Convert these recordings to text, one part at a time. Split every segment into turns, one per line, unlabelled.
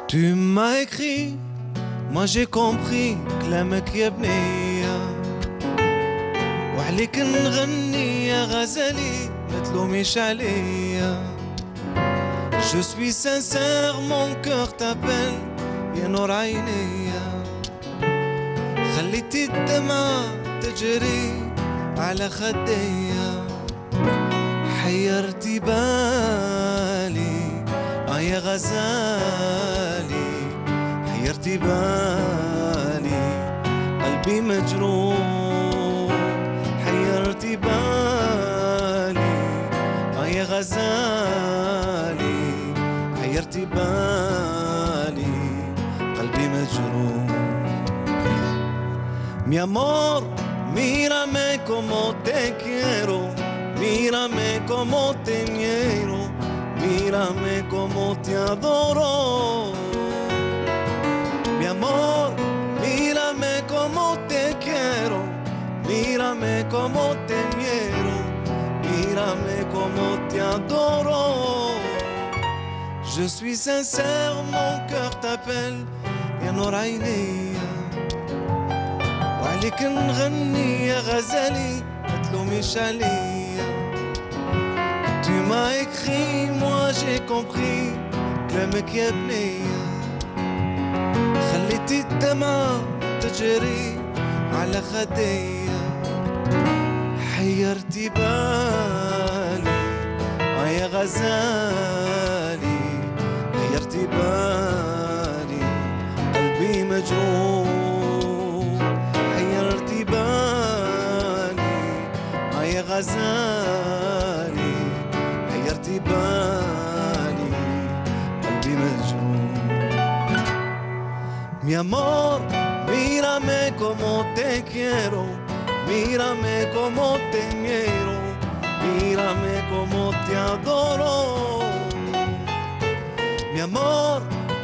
Tu m'as écrit, moi j'ai compris كلامك يا بنية وعليك نغني يا غزالي ما تلوميش عليا. Je suis sincère, mon cœur t'appelle يا نور عينيا. خليتي الدمعة تجري على خديا. حيرتي بالي يا غزالي حيرتي بالي قلبي مجروح. حيرتي بالي يا غزالي حيرتي بالي قلبي مجروح. Mi amor, mírame como te quiero, mírame como te quiero, mírame como te adoro. Mi amor, mírame como te quiero, mírame como te quiero, mírame como te adoro. Je suis sincère, mon cœur t'appelle يا نور عينيا. وعليك نغني يا غزالي ما تلوميش عليا. Tu m'as écrit, moi j'ai compris كلامك يا بنية. خليتي الدمعة تجري على خديا. حيرتي بالي يا غزالي حيرتي بالي قلبي مجروح. حيرتي بالي يا غزالي حيرتي بالي قلبي مجروح. Mi amor, mírame como te quiero, mírame como te quiero, mírame como te adoro. Mi amor,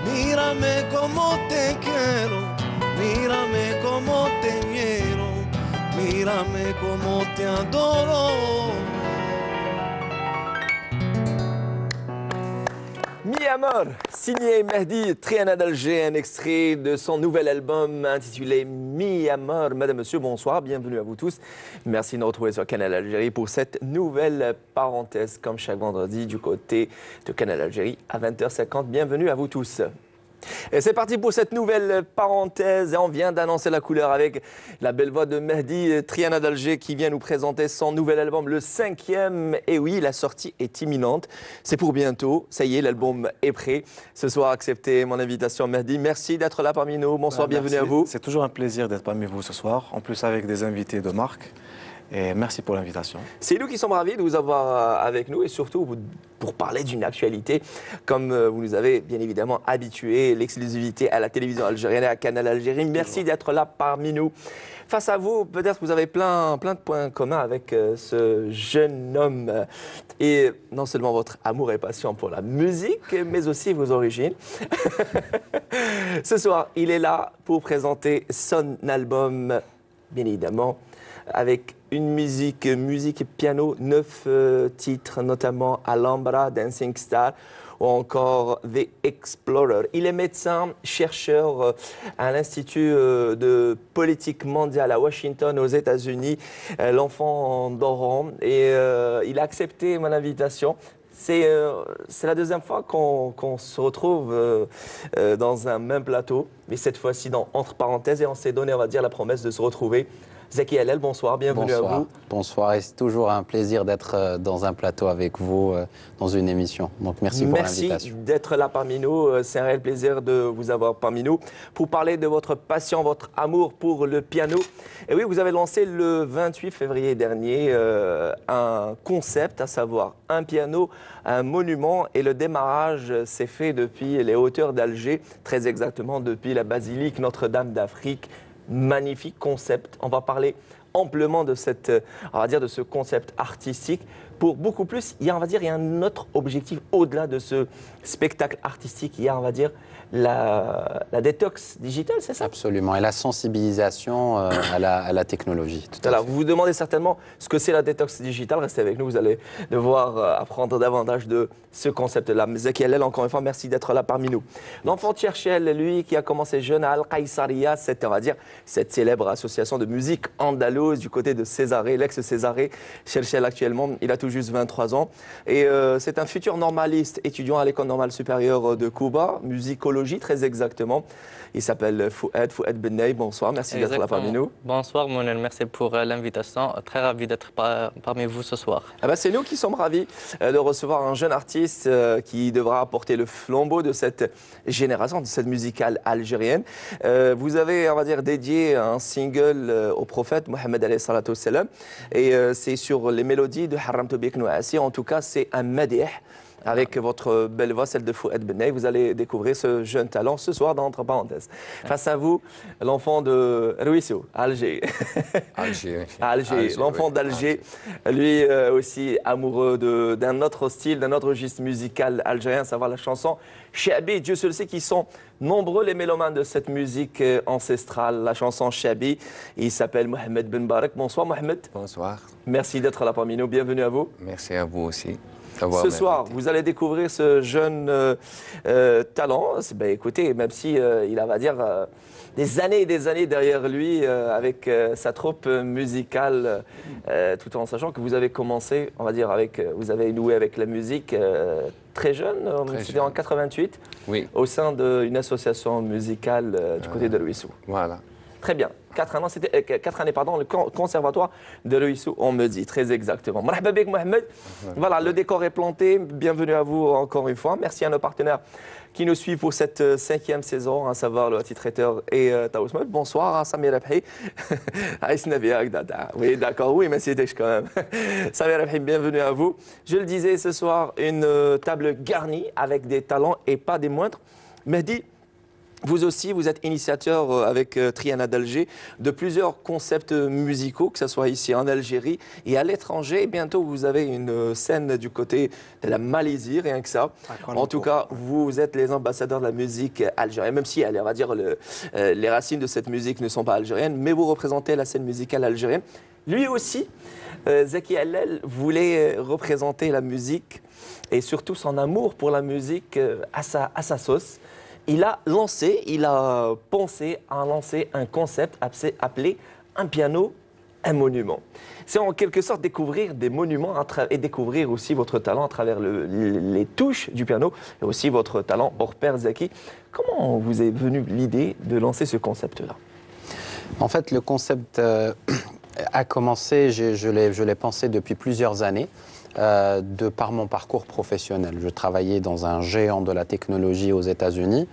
mírame como te quiero, mírame como te quiero, mírame como te adoro.
Mi Amor, signé Mehdi Triana d'Alger, un extrait de son nouvel album intitulé Mi Amor. Madame, monsieur, bonsoir, bienvenue à vous tous. Merci de nous retrouver sur Canal Algérie pour cette nouvelle parenthèse, comme chaque vendredi, du côté de Canal Algérie à 20h50. Bienvenue à vous tous. Et c'est parti pour cette nouvelle parenthèse. Et on vient d'annoncer la couleur avec la belle voix de Mehdi Triana d'Alger qui vient nous présenter son nouvel album, le 5e. Et oui, la sortie est imminente. C'est pour bientôt. Ça y est, l'album est prêt. Ce soir, acceptez mon invitation, Mehdi. Merci d'être là parmi nous. Bonsoir, bienvenue à vous.
C'est toujours un plaisir d'être parmi vous ce soir, en plus avec des invités de marque. Et merci pour l'invitation.
C'est nous qui sommes ravis de vous avoir avec nous et surtout pour parler d'une actualité comme vous nous avez bien évidemment habitués, l'exclusivité à la télévision algérienne et à Canal Algérie. Merci d'être là parmi nous. Face à vous, peut-être que vous avez plein de points communs avec ce jeune homme et non seulement votre amour et passion pour la musique, mais aussi vos origines. Ce soir, il est là pour présenter son album, bien évidemment, avec une musique piano, 9 titres, notamment Alhambra, Dancing Star ou encore The Explorer. Il est médecin, chercheur à l'Institut de politique mondiale à Washington, aux États-Unis, l'enfant d'Oran, et il a accepté mon invitation. C'est la deuxième fois qu'on se retrouve dans un même plateau, mais cette fois-ci dans Entre parenthèses, et on s'est donné, on va dire, la promesse de se retrouver. Zaki Hallel, bonsoir, bienvenue à vous.
Bonsoir, et c'est toujours un plaisir d'être dans un plateau avec vous, dans une émission. Donc merci pour l'invitation.
Merci d'être là parmi nous, c'est un réel plaisir de vous avoir parmi nous pour parler de votre passion, votre amour pour le piano. Et oui, vous avez lancé le 28 février dernier un concept, à savoir un piano, un monument, et le démarrage s'est fait depuis les hauteurs d'Alger, très exactement depuis la basilique Notre-Dame d'Afrique. Magnifique concept. On va parler amplement de cette, on va dire, de ce concept artistique. Pour beaucoup plus, il y a, on va dire, il y a un autre objectif au-delà de ce spectacle artistique. Il y a, on va dire, la détox digitale, c'est ça?
Absolument, et la sensibilisation à la technologie. Tout à
Alors,
fait.
vous vous demandez certainement ce que c'est la détox digitale. Restez avec nous, vous allez devoir apprendre davantage de ce concept-là. Zaki Hellel, encore une fois, merci d'être là parmi nous. L'enfant Cherchel, lui, qui a commencé jeune à Al-Qaïsaria, on va dire, cette célèbre association de musique andalouse du côté de Césarée, l'ex-Césarée. Cherchel, actuellement, il a tout juste 23 ans. Et c'est un futur normaliste, étudiant à l'École normale supérieure de Cuba, musicologie très exactement. Il s'appelle Fouad Bennaï. Bonsoir, merci d'être là parmi nous.
Bonsoir Mounel, merci pour l'invitation. Très ravi d'être parmi vous ce soir.
Ah ben, c'est nous qui sommes ravis de recevoir un jeune artiste qui devra apporter le flambeau de cette génération, de cette musicale algérienne. Vous avez, on va dire, dédié un single au prophète Mohammed alayhi salatu wassalam, et c'est sur les mélodies de Haram Tobik Nouassi. En tout cas, c'est un madih. Avec votre belle voix, celle de Fouad Bennaï, vous allez découvrir ce jeune talent ce soir, dans entre parenthèses. Face à vous, l'enfant de Ruissou, Alger. Alger, l'enfant d'Alger, lui aussi amoureux d'un autre style, d'un autre registre musical algérien, à savoir la chanson Chabi. Dieu seul sait qu'ils sont nombreux les mélomanes de cette musique ancestrale, la chanson Chabi. Il s'appelle Mohamed Ben Barak. Bonsoir Mohamed.
Bonsoir.
Merci d'être là parmi nous, bienvenue à vous.
Merci à vous aussi.
Ce soir, vous allez découvrir ce jeune talent. Ben, écoutez, même si il a, on va dire, des années et des années derrière lui avec sa troupe musicale, tout en sachant que vous avez commencé, on va dire, vous avez noué avec la musique très jeune, c'était en 88,
oui,
au sein d'une association musicale du côté de Ruissou.
Voilà.
Très bien. 4 années, pardon, le conservatoire de Ruissou, on me dit, très exactement. Marhaba bik Mohamed. Voilà, le décor est planté. Bienvenue à vous encore une fois. Merci à nos partenaires qui nous suivent pour cette 5e saison, à savoir le Traiteur et Taousmed. Bonsoir, Samir Abhi. Oui, d'accord, oui, mais c'était quand même. Samir Abhi, bienvenue à vous. Je le disais, ce soir, une table garnie avec des talents et pas des moindres. Mehdi, vous aussi, vous êtes initiateur avec Triana d'Alger de plusieurs concepts musicaux, que ce soit ici en Algérie et à l'étranger. Bientôt, vous avez une scène du côté de la Malaisie, rien que ça. En tout cas, vous êtes les ambassadeurs de la musique algérienne, même si, on va dire, les racines de cette musique ne sont pas algériennes, mais vous représentez la scène musicale algérienne. Lui aussi, Zaki Hellel voulait représenter la musique et surtout son amour pour la musique à sa sauce. Il a pensé à lancer un concept appelé un piano, un monument. C'est en quelque sorte découvrir des monuments et découvrir aussi votre talent à travers les touches du piano et aussi votre talent hors pair, Zaki. Comment vous est venue l'idée de lancer ce concept-là?
En fait, le concept a commencé, je l'ai pensé depuis plusieurs années. De par mon parcours professionnel. Je travaillais dans un géant de la technologie aux États-Unis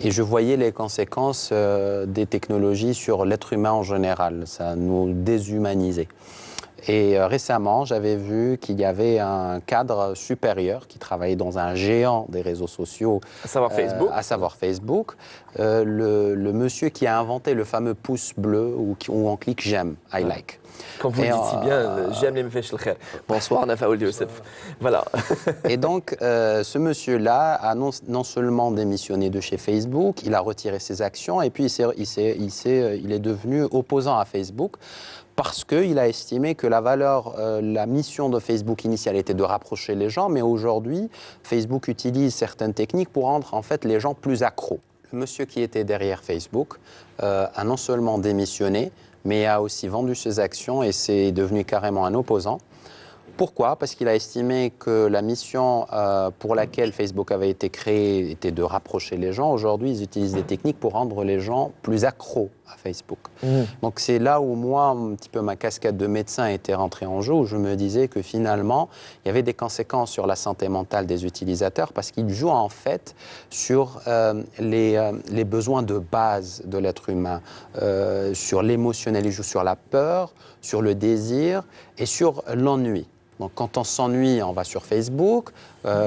et je voyais les conséquences des technologies sur l'être humain en général. Ça nous déshumanisait. Et récemment, j'avais vu qu'il y avait un cadre supérieur qui travaillait dans un géant des réseaux sociaux,
à savoir Facebook,
le monsieur qui a inventé le fameux pouce bleu où on clique j'aime, I like.
Quand vous le dites si bien, j'aime les mfesh le khair. Bonsoir, Nafaoul Youssef. Voilà.
Et donc, ce monsieur-là a non seulement démissionné de chez Facebook, il a retiré ses actions et puis il est devenu opposant à Facebook parce qu'il a estimé que la mission de Facebook initiale était de rapprocher les gens, mais aujourd'hui, Facebook utilise certaines techniques pour rendre en fait les gens plus accros. Le monsieur qui était derrière Facebook a non seulement démissionné, mais a aussi vendu ses actions et c'est devenu carrément un opposant. Pourquoi? Parce qu'il a estimé que la mission pour laquelle Facebook avait été créé était de rapprocher les gens. Aujourd'hui, ils utilisent des techniques pour rendre les gens plus accros à Facebook. Donc c'est là où moi, un petit peu ma casquette de médecin était rentrée en jeu, où je me disais que finalement, il y avait des conséquences sur la santé mentale des utilisateurs parce qu'ils jouent en fait sur les besoins de base de l'être humain, sur l'émotionnel, ils jouent sur la peur, sur le désir et sur l'ennui. Donc quand on s'ennuie, on va sur Facebook.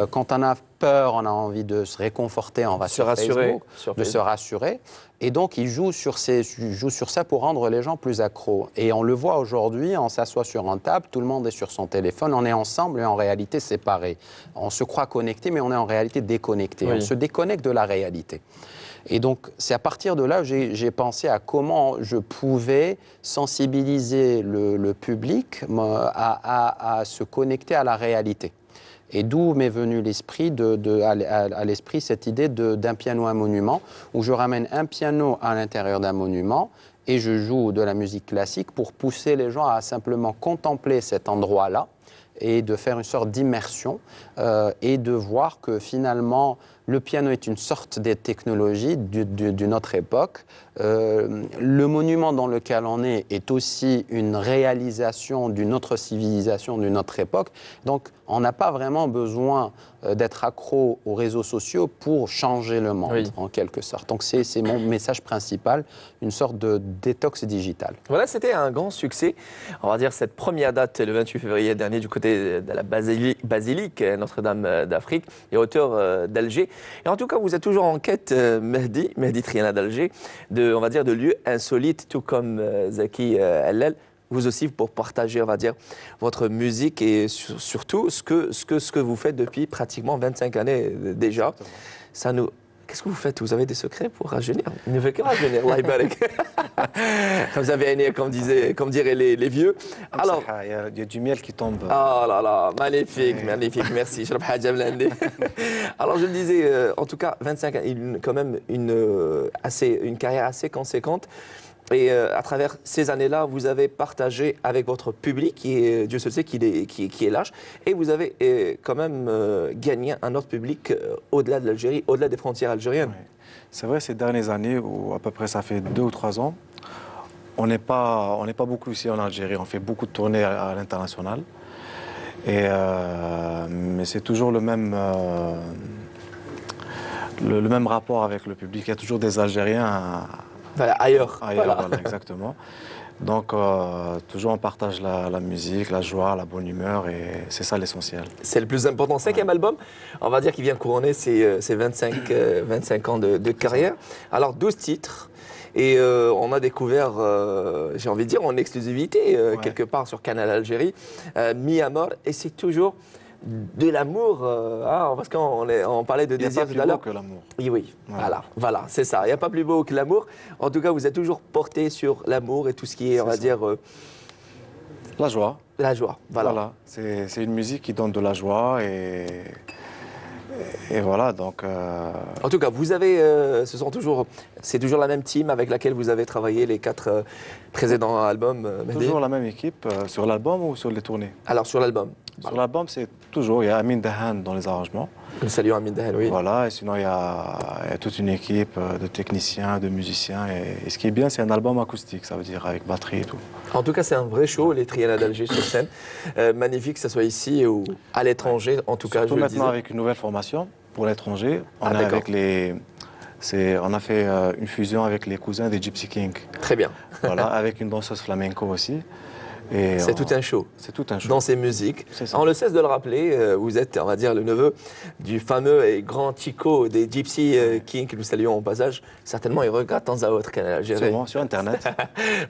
Quand on a peur, on a envie de se réconforter, on va sur Facebook, de se rassurer. Et donc il joue sur ça pour rendre les gens plus accros. Et on le voit aujourd'hui, on s'assoit sur une table, tout le monde est sur son téléphone, on est ensemble et en réalité séparés. On se croit connectés, mais on est en réalité déconnectés. Oui. On se déconnecte de la réalité. Et donc, c'est à partir de là que j'ai pensé à comment je pouvais sensibiliser le public à se connecter à la réalité. Et d'où m'est venu l'esprit à l'esprit cette idée d'un piano à monument, où je ramène un piano à l'intérieur d'un monument et je joue de la musique classique pour pousser les gens à simplement contempler cet endroit-là et de faire une sorte d'immersion et de voir que finalement, le piano est une sorte de technologie d'une autre époque. Le monument dans lequel on est aussi une réalisation d'une autre civilisation, d'une autre époque. Donc, on n'a pas vraiment besoin d'être accro aux réseaux sociaux pour changer le monde, oui, en quelque sorte. Donc, c'est mon message principal, une sorte de détox digital.
Voilà, c'était un grand succès. On va dire cette première date, le 28 février dernier, du côté de la basilique Notre-Dame d'Afrique, et auteur d'Alger. Et en tout cas, vous êtes toujours en quête, Mehdi Triana d'Alger, on va dire, de lieux insolites, tout comme Zaki Hellel. Vous aussi, pour partager, on va dire, votre musique et surtout ce que vous faites depuis pratiquement 25 années déjà. Ça nous... Qu'est-ce que vous faites? Vous avez des secrets pour rajeunir? Il ne veut que rajeunir, Allah barak. Vous avez aîné, comme diraient les vieux.
Alors, il y a du miel qui tombe.
Oh là là, magnifique, magnifique, merci. Alors, je le disais, en tout cas, 25 ans, quand même une carrière assez conséquente. Et à travers ces années-là, vous avez partagé avec votre public, qui est, Dieu se sait, qui est large, et vous avez quand même gagné un autre public au-delà de l'Algérie, au-delà des frontières algériennes. Oui.
C'est vrai, ces dernières années, où à peu près ça fait 2 ou 3 ans, on n'est pas beaucoup ici en Algérie, on fait beaucoup de tournées à l'international. Mais c'est toujours le même rapport avec le public. Il y a toujours des Algériens
ailleurs.
Voilà, exactement. Donc, toujours on partage la musique, la joie, la bonne humeur, et c'est ça l'essentiel.
C'est le plus important. 5e album, on va dire qu'il vient couronner ses 25 ans de carrière. Alors, 12 titres. Et on a découvert, j'ai envie de dire, en exclusivité, quelque part sur Canal Algérie, Mi Amor, et c'est toujours de l'amour, parce qu'on parlait de désir tout à l'heure.
Il n'y a pas plus beau que l'amour.
Oui, oui, voilà, c'est ça. Il n'y a pas plus beau que l'amour. En tout cas, vous êtes toujours porté sur l'amour et tout ce qui est, on va dire...
la joie.
La joie, voilà.
C'est une musique qui donne de la joie et voilà, donc...
En tout cas, vous avez, c'est toujours la même team avec laquelle vous avez travaillé les 4 précédents albums.
Toujours la même équipe, sur l'album ou sur les tournées?
Alors, sur l'album.
Sur l'album, c'est toujours, il y a Amin Dahan dans les arrangements.
Nous saluons Amin Dahan, oui.
Voilà, et sinon il y a toute une équipe de techniciens, de musiciens. Et ce qui est bien, c'est un album acoustique, ça veut dire avec batterie et tout.
En tout cas, c'est un vrai show, les Triana d'Alger sur scène. Magnifique, que ce soit ici ou à l'étranger, en tout cas.
Surtout maintenant avec une nouvelle formation pour l'étranger. On a fait une fusion avec les cousins des Gypsy Kings.
Très bien.
Voilà, avec une danseuse flamenco aussi.
C'est tout un show.
C'est tout un show.
Dans ces musiques. On le cesse de le rappeler, vous êtes, on va dire, le neveu du fameux et grand Chico des Gypsy Kings, que nous saluons au passage. Certainement, il regarde de temps à autre Canal Algérie.
Sûrement, sur Internet.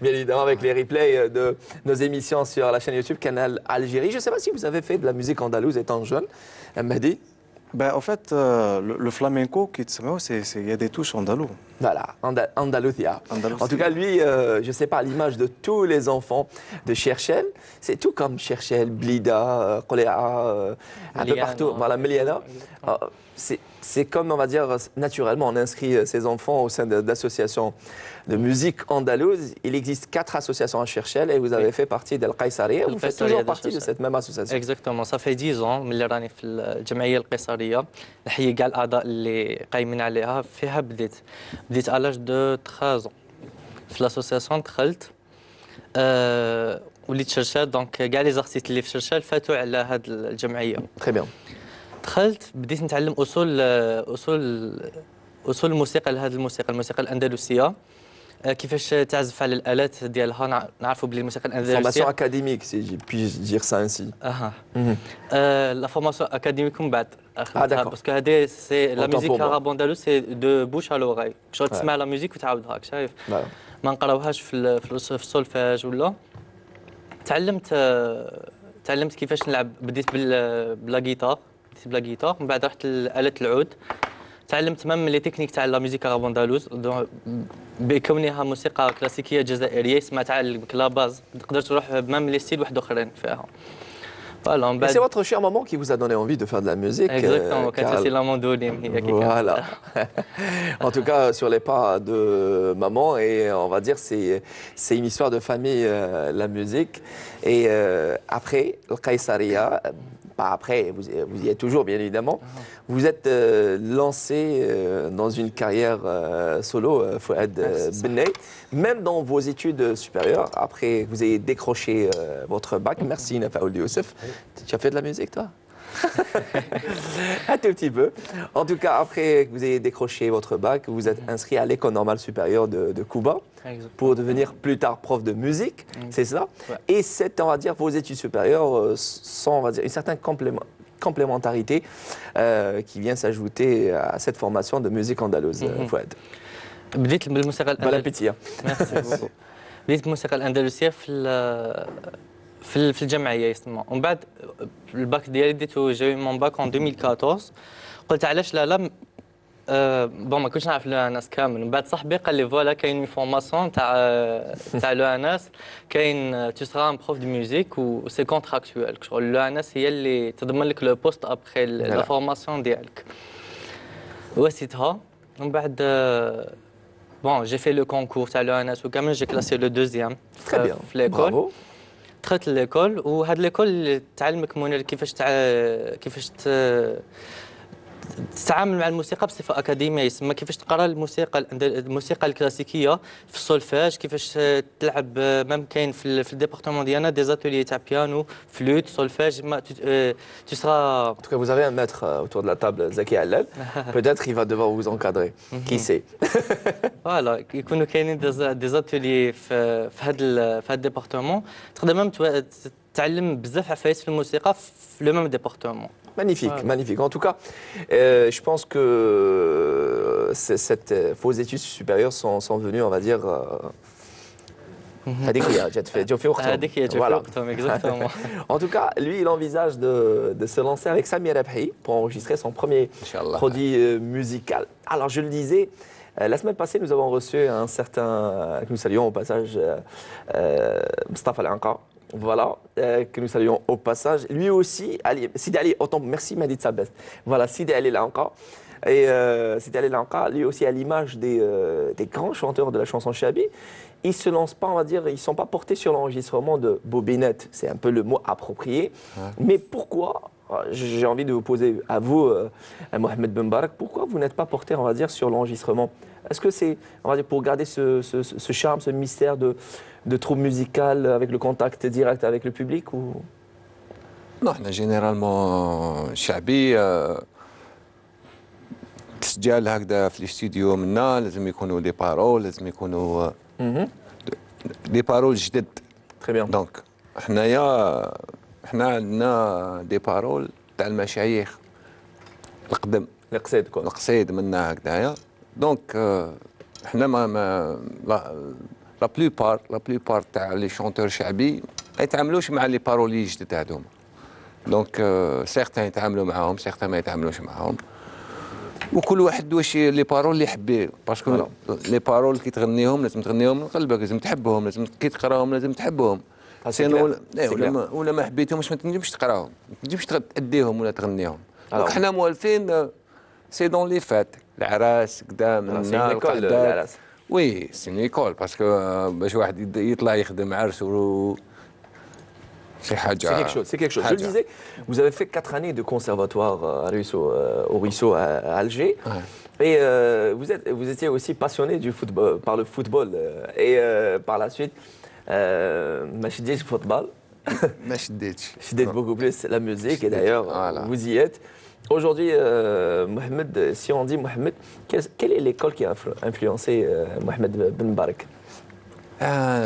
Bien évidemment, avec les replays de nos émissions sur la chaîne YouTube Canal Algérie. Je ne sais pas si vous avez fait de la musique andalouse étant jeune, Mehdi.
En fait, le flamenco, il y a des touches andalous.
Voilà, Andalusia. En tout cas, lui, je ne sais pas, à l'image de tous les enfants de Cherchel, c'est tout comme Cherchel, Blida, Qoléa, un peu partout. Voilà, Meliana. C'est comme, on va dire, naturellement, on inscrit ses enfants au sein d'associations de musique andalouse. Il existe 4 associations à Cherchel et vous avez fait partie d'Al Qaysariya. Vous faites toujours partie de cette même association.
Exactement, ça fait 10 ans من اللي راني في الجمعيه القيصريه. نحيي كاع الاعضاء اللي قايمين عليها. فيها بديت à l'âge de 13 ans. في l'association دخلت وليت شرشال دونك كاع لي زارتيست اللي في شرشال فاتوا على هذه الجمعيه.
Très bien.
دخلت بديت نتعلم اصول الموسيقى لهذه الموسيقى الاندلسيه. كيفاش تعزف على الالات ديالها. نعرفوا بلي الموسيقى
Formation
الاندلسيه
académique, si je puis dire ça ainsi.
اها لا فورماسيون اكاديميك من بعد
d'accord.
باسكو هذه سي لا
Autant
ميوزيك
pour moi.
كارابوندالو سي دو بوش على لوغاي شغل تسمع لا ميوزيك وتعاودها راك شايف.
Voilà.
ما نقراوهاش في السولفاج ولا. تعلمت كيفاش نلعب. بديت بلا جيتار، بلا جيتار، من بعد رحت لآلة العود. تعلمت مام لي تكنيك تاع لا ميوزيك اراغوندالوز بكونها موسيقى كلاسيكيه جزائريه سمعت على لا باز. تقدر تروح مام لي ستيل واحد اخرين فيها. فوالا من
Et
بعد
c'est votre chère maman qui vous a donné envie de faire de la musique.
اكزاكتومون كانت
car-
سي لا موندولين هي كي
Voilà. En tout cas, sur les pas de maman, et on va dire c'est une histoire de famille, la musique. Et après, le Qaïsaria, pas après, vous y êtes toujours, bien évidemment. Vous êtes lancé dans une carrière solo, Fouad Benay, même dans vos études supérieures, après que vous ayez décroché votre bac. Merci, Nafa Ould Youssef. Tu as fait de la musique, toi? Un tout petit peu. En tout cas, après que vous ayez décroché votre bac, vous êtes inscrit à l'École normale supérieure de Cuba pour devenir plus tard prof de musique, c'est ça.
Ouais.
Et c'est, on va dire, vos études supérieures sont, on va dire, une certaine complémentarité qui vient s'ajouter à cette formation de musique andalouse, Fouad.
بديت بالموسيقى
Bon appétit. Hein.
ميرسي بوكو. بديت بالموسيقى الاندلسيه في الجمعيه يسمى. ومن بعد الباك ديالي ديتو جاي مون باك اون 2014. قلت علاش لا بون ما كنتش نعرف لو اناس كامل. من بعد صاحبي قال لي فوالا كاين فورماسيون تاع لو اناس، كاين تو سرا ان بروف دو ميوزيك و سي كونتراكتوال. شغل لو اناس هي اللي تضمن لك لو بوست ابخي لا فورماسيون ديالك. وسيتها ومن بعد بون جي في لو كونكور تاع لو اناس وكامل جي كلاسي لو دوزيام
Très bien.
في ليكول.
Bravo.
دخلت ليكول وهاد ليكول تعلمك منير كيفاش تتعامل مع الموسيقى بصفه اكاديميه يسمى كيفاش تقرا الموسيقى الكلاسيكيه في السولفاج، كيفاش تلعب. مام كاين في الديبارتمون ديالنا دي زاتوليي تاع بيانو فلوت سولفاج. tu seras
En tout cas, vous avez un maître autour de la table, Zaki Halal. Peut-être il va devoir vous encadrer. Qui sait?
فوالا يكونوا كاينين دي زاتوليي في هذا الديبارتمون. تقدر مام تعلم بزاف عفايس في الموسيقى في لو ميم ديبارتمون.
Magnifique,
Voilà.
magnifique. En tout cas, je pense que vos études supérieures sont venues, on va dire, هذيك هي جات في وقتهم.
هذيك هي جات في
Voilà.
وقتهم exactement.
En tout cas, lui, il envisage de se lancer avec Samir Abhi pour enregistrer son premier
Inch'Allah.
produit musical. Alors, je le disais, la semaine passée, nous avons reçu un certain, que nous saluons au passage, Mustafa Al-Anqa. Voilà, que nous saluons au passage. Lui aussi, Sidi Ali, autant, merci Mehdi Tsabest. Voilà, Sidi Ali Al-Anqa. Et Sidi Ali Al-Anqa, lui aussi, à l'image des grands chanteurs de la chanson chabi, ils ne se lancent pas, on va dire, ils ne sont pas portés sur l'enregistrement de bobinette. C'est un peu le mot approprié. Mais pourquoi, j'ai envie de vous poser à vous, Mohamed Ben Barak, pourquoi vous n'êtes pas porté, on va dire, sur l'enregistrement? Est-ce que c'est, on va dire, pour garder ce charme, ce mystère de troupe musicale avec le contact direct avec le public ou...
Non, احنا جينيرالمون شعبي تسجيل هكذا في الاستوديو منا لازم يكونوا دي بارول، لازم يكونوا دي بارول جدد.
Très bien.
دونك حنايا عندنا دي بارول تاع المشايخ القدم
القصيد كون.
القصيد منا هكذايا. دونك حنا ما لا بلوبار تاع لي شونتور شعبي ما يتعاملوش مع لي بارولي جدد هذوما. دونك سيغتان يتعاملوا معاهم، سيغتان ما يتعاملوش معاهم. وكل واحد واش لي بارول اللي يحب، باسكو لي بارول كي تغنيهم لازم تغنيهم من قلبك، لازم تحبهم، لازم كي تقراهم لازم تحبهم. سينو ولا ما حبيتهمش ما تنجمش تقراهم، ما تنجمش تأديهم ولا تغنيهم. دونك حنا موالفين سي دون لي فات، العراس كدا من النار
العراس.
وي سي une école parce que باش واحد يطلع يخدم عرس c'est حاجة.
C'est quelque chose. Je le disais, vous avez fait 4 années de conservatoire au Ruisseau à Alger. Ouais. Et vous étiez aussi passionné du football, par le football. Et par la suite, Machidi football.
ما شديتش.
J'aime beaucoup plus la musique et d'ailleurs,
Voilà.
vous y êtes. Aujourd'hui, Mohamed, si on dit Mohamed, quelle est l'école qui a influencé Mohamed Ben Mbarak?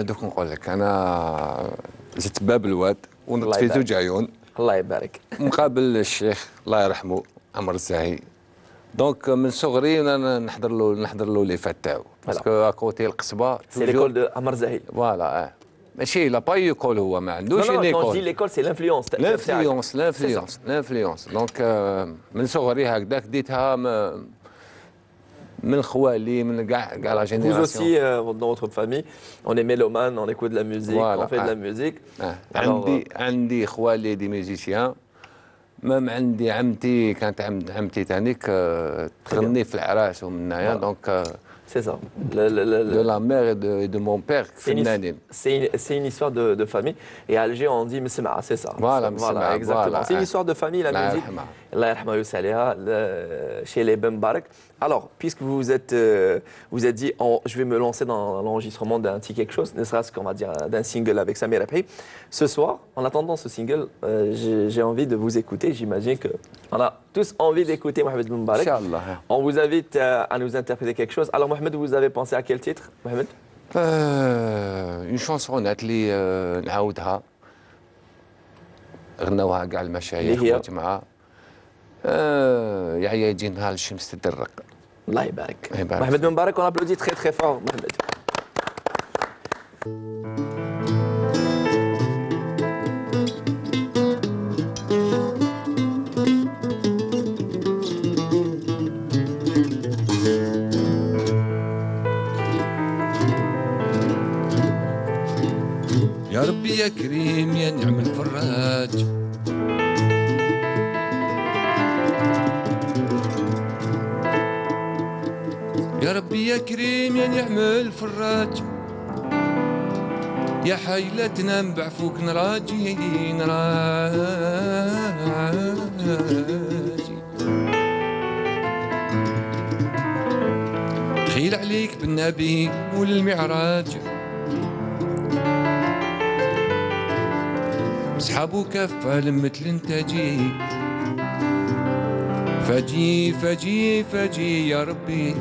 دوك نقول لك انا زدت باب الواد ونط
الله
في
يبارك.
زوج عيون
الله يبارك.
مقابل الشيخ الله يرحمه عمر الزاهي. دونك من صغري انا نحضر له لي فات تاعو باسكو اكوتي القصبه
C'est l'école de Amar Zahil.
فوالا ماشي لا با يقول هو ما عندوش
Non, non, quand je dis
ايكول.
l'école, c'est l'influence.
لانفلونس دونك من صغري هكذاك ديتها من خوالي من كاع لا
Vous
جينيراسيون.
aussi, dans votre famille, on est mélomane, on écoute de la musique,
Voilà.
on fait de la musique. Alors,
عندي خوالي دي ميوزيسيان. مام عندي عمتي كانت عمتي تانيك تغني في العراس ومن هنايا دونك
c'est ça.
دو لا مير et de mon père فنانين.
C'est une histoire de famille. Et à Alger, on dit Msema, c'est ça.
Voilà, Msema,
exactement.
voilà.
C'est une histoire de famille, la
Allah
musique.
yarhamha.
Allah yarhamha Youssaliha, chez les Ben Mbarak. Alors, puisque vous vous êtes dit, je vais me lancer dans l'enregistrement d'un petit quelque chose, ne serait-ce qu'on va dire d'un single avec Samir Apri. Ce soir, en attendant ce single, j'ai envie de vous écouter. J'imagine qu'on a tous envie d'écouter Mohamed Ben Mbarak.
Inch'Allah.
On vous invite à nous interpréter quelque chose. Alors, Mohamed, vous avez pensé à quel titre, Mohamed?
اون شونسونات اللي نعاودها غناوها كاع المشايخ
اللي هي؟
والجماعه. يا يجي نهار الشمس تدرق.
Allah يبارك.
يبارك.
Mohamed Ben Mbarak, on applaudit très très fort, Mohamed.
يا ربي يا كريم يا نعم الفراج. يا ربي يا كريم يا نعم الفراج. يا حي لا تنام بعفوك نراجي تخيل عليك بالنبي والمعراج. اصحابو كفة مثل انتاجي. فاجي يا ربي.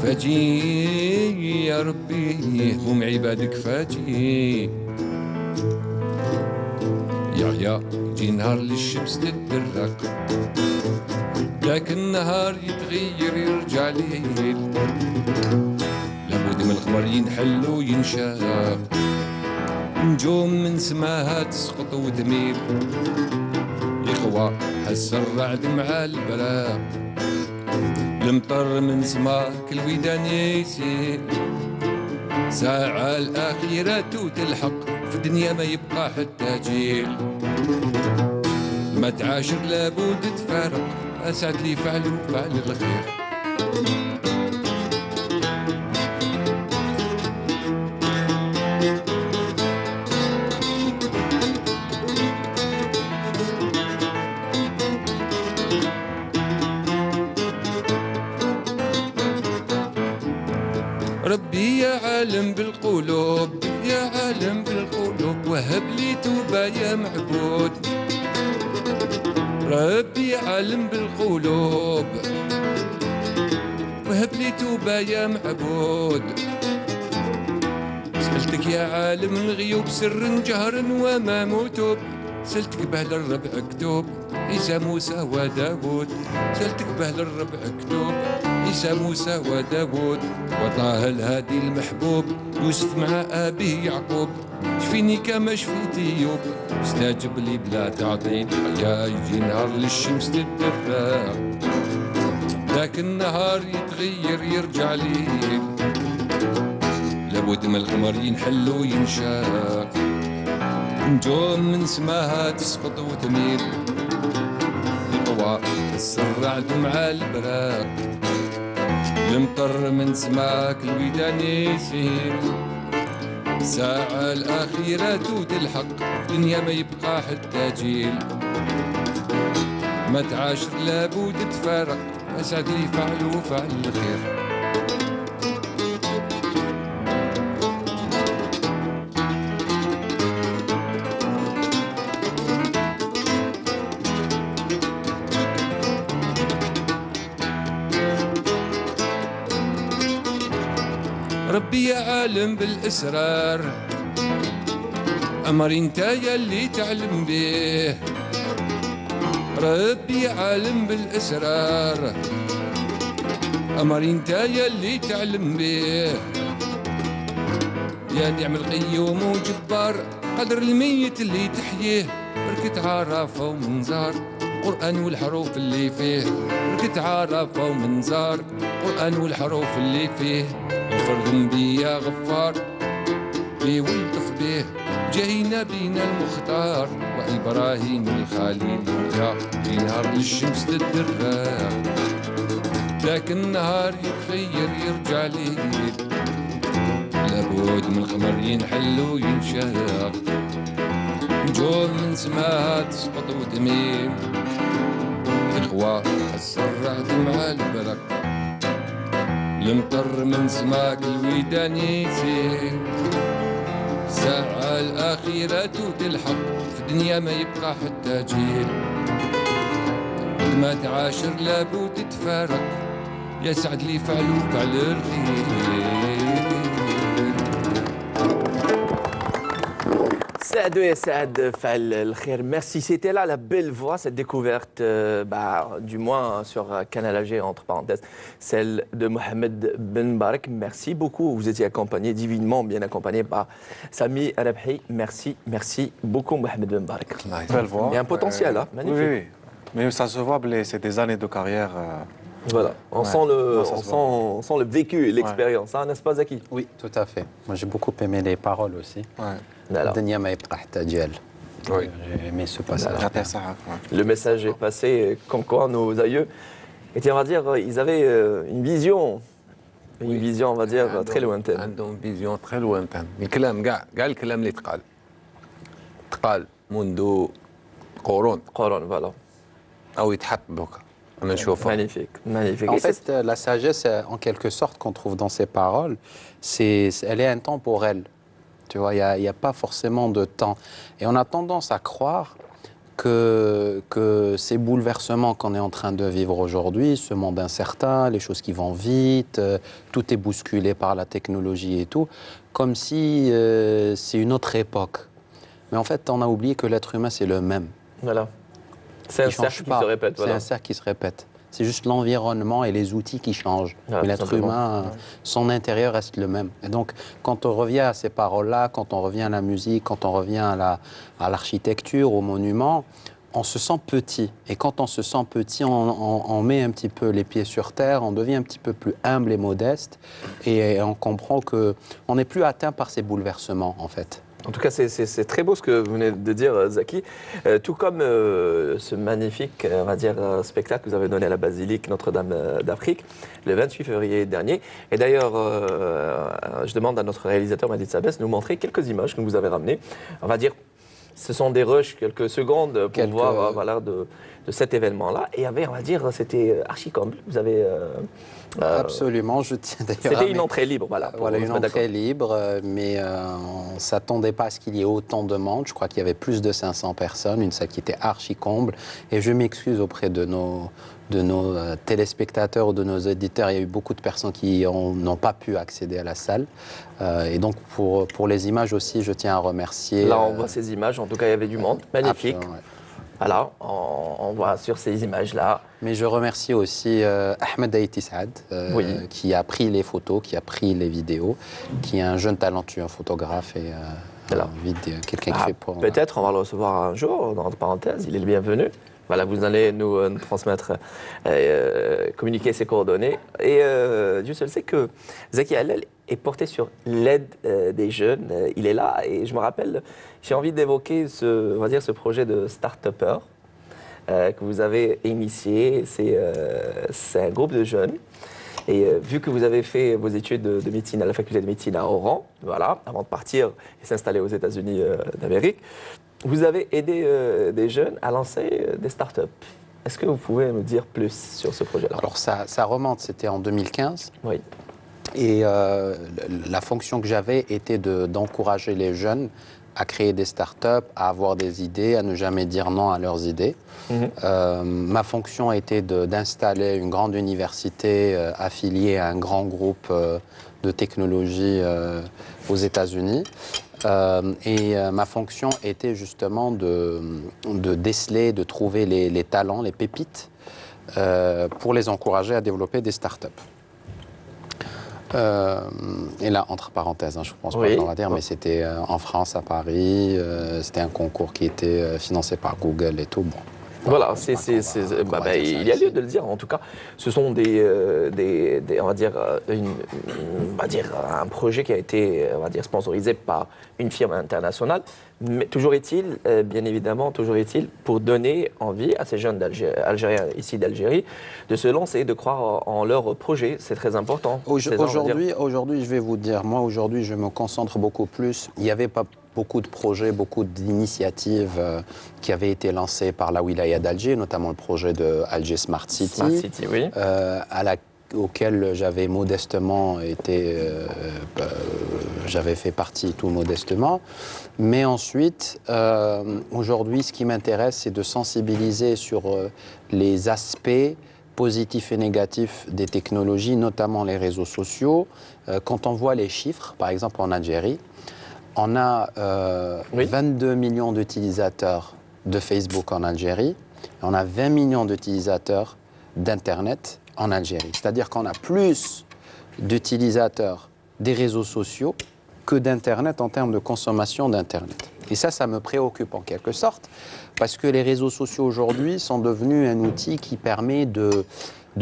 فاجي يا ربي هموم عبادك فاجي. يا جي نهار للشمس تتدرق. لكن النهار يتغير يرجع ليل. لابد من القمر ينحل وينشاق. نجوم من سماها تسقط وتميل. يخوى حس الرعد مع البراق. المطر من سماك الودان يسيل. ساعة الأخيرة تلحق في الدنيا ما يبقى حتى جيل. ما تعاشر لابد تفارق. أسعد لي فعل الخير. ربي يا عالم بالقلوب. يا عالم بالقلوب وهب لي توبة يا معبود. ربي يا عالم بالقلوب وهب لي توبة يا معبود. سألتك يا عالم الغيوب سر جهر وما مكتوب. سألتك بهل الربع كتوب عيسى موسى وداود. سألتك بهل الربع كتوب عيسى موسى وداود. وطه الهادي المحبوب يوسف مع أبيه يعقوب. شفيني كما شفيت ايوب. استجب لي بلا تعطيل. يا يجي نهار للشمس تتدرق. لكن النهار يتغير يرجع ليل. لابد من القمر ينحل وينشاق. نجوم من سماها تسقط وتميل. القوى السرعد مع البراق. المطر من سماك الودان يسيل. ساعة الأخيرة تلحق. دنيا ما يبقى حتى جيل. ما تعاشر لابد تفارق. أسعد لي فعل وفعل الخير. ربي يا عالم بالاسرار امر انت يلي تعلم بيه ربي يا عالم بالاسرار امر انت يلي تعلم بيه يا نعم القيوم وجبار قدر الميت اللي تحييه بركت عرفه ومنزار قرآن والحروف اللي فيه بركت عرفه ومنزار قرآن والحروف اللي فيه غفر ذنبي يا غفار بيه والطف بيه جاي نبينا المختار وإبراهيم الخليل جا في نهار الشمس تدرى ذاك النهار يتغير يرجع ليل لابد من القمر ينحل وينشاف نجوم من سماها تسقط وتميل إخوة السرعت مع البرك المطر من سماك الويدان يسيل الساعة الأخيرة تلحق في الدنيا ما يبقى حتى جيل ما تعاشر لابد تتفارق يا سعد لي فعلوا فعل الخير
Saad et Saad Fal El-Khair, merci. C'était là la belle voix, cette découverte, du moins sur Canal AG, entre parenthèses, celle de Mohamed Ben Barak. Merci beaucoup. Vous étiez accompagné, divinement bien accompagné par Sami Rabhi. Merci, merci beaucoup, Mohamed Ben Barak.
Belle voix.
Il y a un potentiel, hein, magnifique.
Oui, oui. Mais ça se voit, c'est des années de carrière.
Voilà, on,
Ouais.
sent, le,
Non, ça
on,
se
sent, on sent le vécu et l'expérience, hein, n'est-ce pas, Zaki?
Oui, tout à fait. Moi, j'ai beaucoup aimé les paroles aussi.
Ouais.
Alors,
الدنيا ما يبقى حتى ديال.
Oui.
J'ai aimé ce passage.
J'attends ça. Ouais.
le message est passé, comme quoi nos aïeux étaient, on va dire, ils avaient une vision, on va dire, très lointaine.
عندهم فيزيون تري لوانتان الكلام كاع الكلام اللي تقال منذ قرون
Coran, voilà.
او يتحط دوكا انا نشوفه
Magnifique, magnifique.
En
Et c'est-
fait, la sagesse, en quelque sorte, qu'on trouve dans ces paroles, elle est intemporelle. Tu vois, il n'y a pas forcément de temps. Et on a tendance à croire que ces bouleversements qu'on est en train de vivre aujourd'hui, ce monde incertain, les choses qui vont vite, tout est bousculé par la technologie et tout, comme si c'est une autre époque. Mais en fait, on a oublié que l'être humain, c'est le même.
Voilà. C'est un
Il change
cercle qui
pas.
se répète.
C'est
Voilà.
un cercle qui se répète. C'est juste l'environnement et les outils qui changent.
Ah,
Mais l'être
simplement.
humain, son intérieur reste le même. Et donc, quand on revient à ces paroles-là, quand on revient à la musique, quand on revient à l'architecture, aux monuments, on se sent petit. Et quand on se sent petit, on met un petit peu les pieds sur terre, on devient un petit peu plus humble et modeste. Et on comprend qu'on n'est plus atteint par ces bouleversements, en fait.
En tout cas, c'est très beau ce que vous venez de dire, Zaki. Tout comme ce magnifique, on va dire, spectacle que vous avez donné à la basilique Notre-Dame d'Afrique le 28 février dernier. Et d'ailleurs, je demande à notre réalisateur Madid Sabès de nous montrer quelques images que vous avez ramenées. On va dire, ce sont des rushs, quelques secondes pour voir voilà, de cet événement-là. Et il y avait, on va dire, c'était archi comble. Vous avez...
Absolument, je tiens d'ailleurs à
C'était une entrée libre, voilà.
Voilà,
pour
une
se mettre
entrée libre, mais on ne s'attendait pas à ce qu'il y ait autant de monde. Je crois qu'il y avait plus de 500 personnes, une salle qui était archi comble. Et je m'excuse auprès de nos téléspectateurs ou de nos auditeurs. Il y a eu beaucoup de personnes qui n'ont pas pu accéder à la salle. Et donc, pour les images aussi, je tiens à remercier...
Là, on voit ces images. En tout cas, il y avait du monde. Magnifique.
absolument, ouais.
Voilà, on voit sur ces images-là.
Mais je remercie aussi Ahmed Haïti Saad,
Oui.
qui a pris les photos, qui a pris les vidéos, qui est un jeune talentueux, un photographe et
Alors.
quelqu'un qui
Ah,
fait pour...
peut-être on va le recevoir un jour, entre parenthèses, il est le bienvenu. Voilà, vous allez nous transmettre, communiquer ses coordonnées. Et Dieu seul sait que Zaki Hallel est porté sur l'aide des jeunes. Il est là et je me rappelle, j'ai envie d'évoquer on va dire, ce projet de start-upper que vous avez initié. C'est un groupe de jeunes. Et vu que vous avez fait vos études de médecine à la faculté de médecine à Oran, voilà, avant de partir et s'installer aux États-Unis d'Amérique, vous avez aidé des jeunes à lancer des startups. Est-ce que vous pouvez me dire plus sur ce projet-là?
Alors ça remonte, c'était en 2015.
Oui.
Et la fonction que j'avais était d'encourager les jeunes à créer des startups, à avoir des idées, à ne jamais dire non à leurs idées. Ma fonction était d'installer une grande université affiliée à un grand groupe de technologie aux États-Unis. Ma fonction était justement de déceler, de trouver les talents, les pépites, pour les encourager à développer des startups. Et là, entre parenthèses, je ne pense pas qu'on va dire, mais c'était en France, à Paris. C'était un concours qui était financé par Google et tout. Bon,
voilà, il y a lieu de le dire. En tout cas, ce sont on va dire, un projet qui a été, on va dire, sponsorisé par une firme internationale. Mais toujours est-il, bien évidemment, pour donner envie à ces jeunes Algériens ici d'Algérie de se lancer, de croire en leur projet. C'est très important.
Aujourd'hui, je vais vous dire, moi aujourd'hui, je me concentre beaucoup plus. Il n'y avait pas beaucoup de projets, beaucoup d'initiatives qui avaient été lancées par la wilaya d'Alger, notamment le projet de Alger Smart City,
Smart City, oui.
Auquel j'avais modestement été, j'avais fait partie tout modestement. Mais ensuite, aujourd'hui, ce qui m'intéresse, c'est de sensibiliser sur les aspects positifs et négatifs des technologies, notamment les réseaux sociaux. Quand on voit les chiffres, par exemple en Algérie, on a 22 millions d'utilisateurs de Facebook en Algérie, et on a 20 millions d'utilisateurs d'Internet en Algérie. C'est-à-dire qu'on a plus d'utilisateurs des réseaux sociaux que d'Internet en termes de consommation d'Internet. Et ça me préoccupe en quelque sorte, parce que les réseaux sociaux aujourd'hui sont devenus un outil qui permet de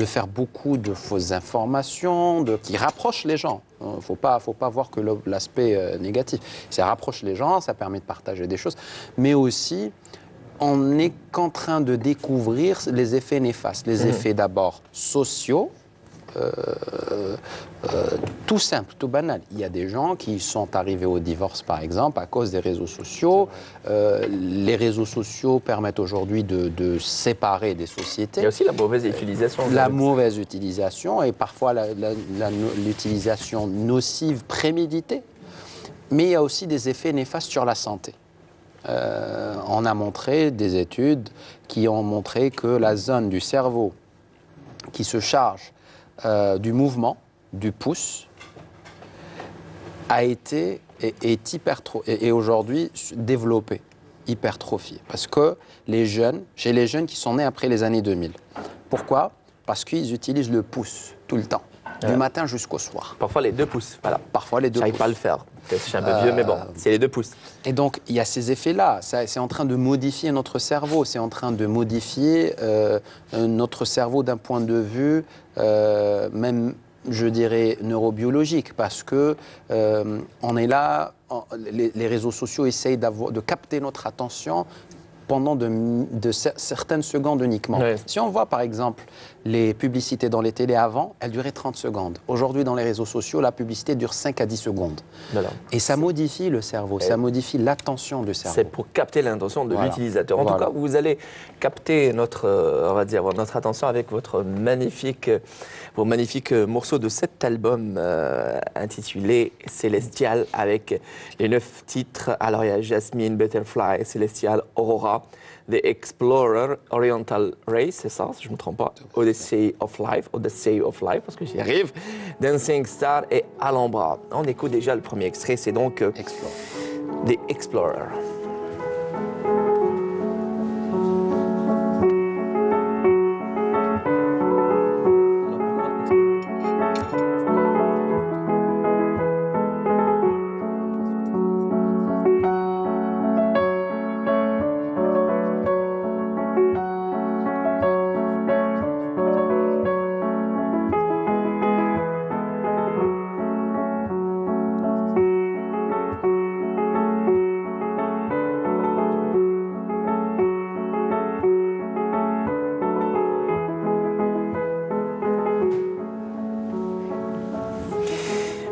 faire beaucoup de fausses informations, qui rapproche les gens. Il ne faut pas voir que l'aspect négatif. Ça rapproche les gens, ça permet de partager des choses, mais aussi on n'est qu'en train de découvrir les effets néfastes. Les effets d'abord sociaux, tout simple, tout banal. Il y a des gens qui sont arrivés au divorce, par exemple, à cause des réseaux sociaux. Les réseaux sociaux permettent aujourd'hui de séparer des sociétés.
Il y a aussi la mauvaise utilisation.
La mauvaise utilisation et parfois l'utilisation nocive préméditée. Mais il y a aussi des effets néfastes sur la santé. On a montré des études qui ont montré que la zone du cerveau qui se charge du mouvement, du pouce, est aujourd'hui développée, hypertrophiée. Parce que chez les jeunes qui sont nés après les années 2000. Pourquoi? Parce qu'ils utilisent le pouce tout le temps, du matin jusqu'au soir.
Parfois les 2 pouces. Voilà.
Parfois les 2 pouces.
J'arrive pas à le faire. Peut-être que je suis un peu vieux, mais bon, c'est les 2 pouces.
Et donc, il y a ces effets-là. C'est en train de modifier notre cerveau. C'est en train de modifier notre cerveau d'un point de vue même, je dirais, neurobiologique. Parce que on est là, les réseaux sociaux essayent de capter notre attention pendant certaines secondes uniquement. Ouais. Si on voit par exemple les publicités dans les télés avant, elles duraient 30 secondes. Aujourd'hui, dans les réseaux sociaux, la publicité dure 5 à 10 secondes. Voilà. Et ça modifie le cerveau, ça modifie l'attention du cerveau.
C'est pour capter l'intention de l'utilisateur. En tout cas, vous allez capter notre attention avec vos magnifiques morceaux de cet album intitulé Célestial, avec les 9 titres. Alors, il y a Jasmine, Butterfly, Célestial, Aurora, The Explorer, Oriental Race, c'est ça, si je ne me trompe pas, Odyssey of Life, parce que j'y arrive, Dancing Star et Alhambra. On écoute déjà le premier extrait, c'est donc The Explorer.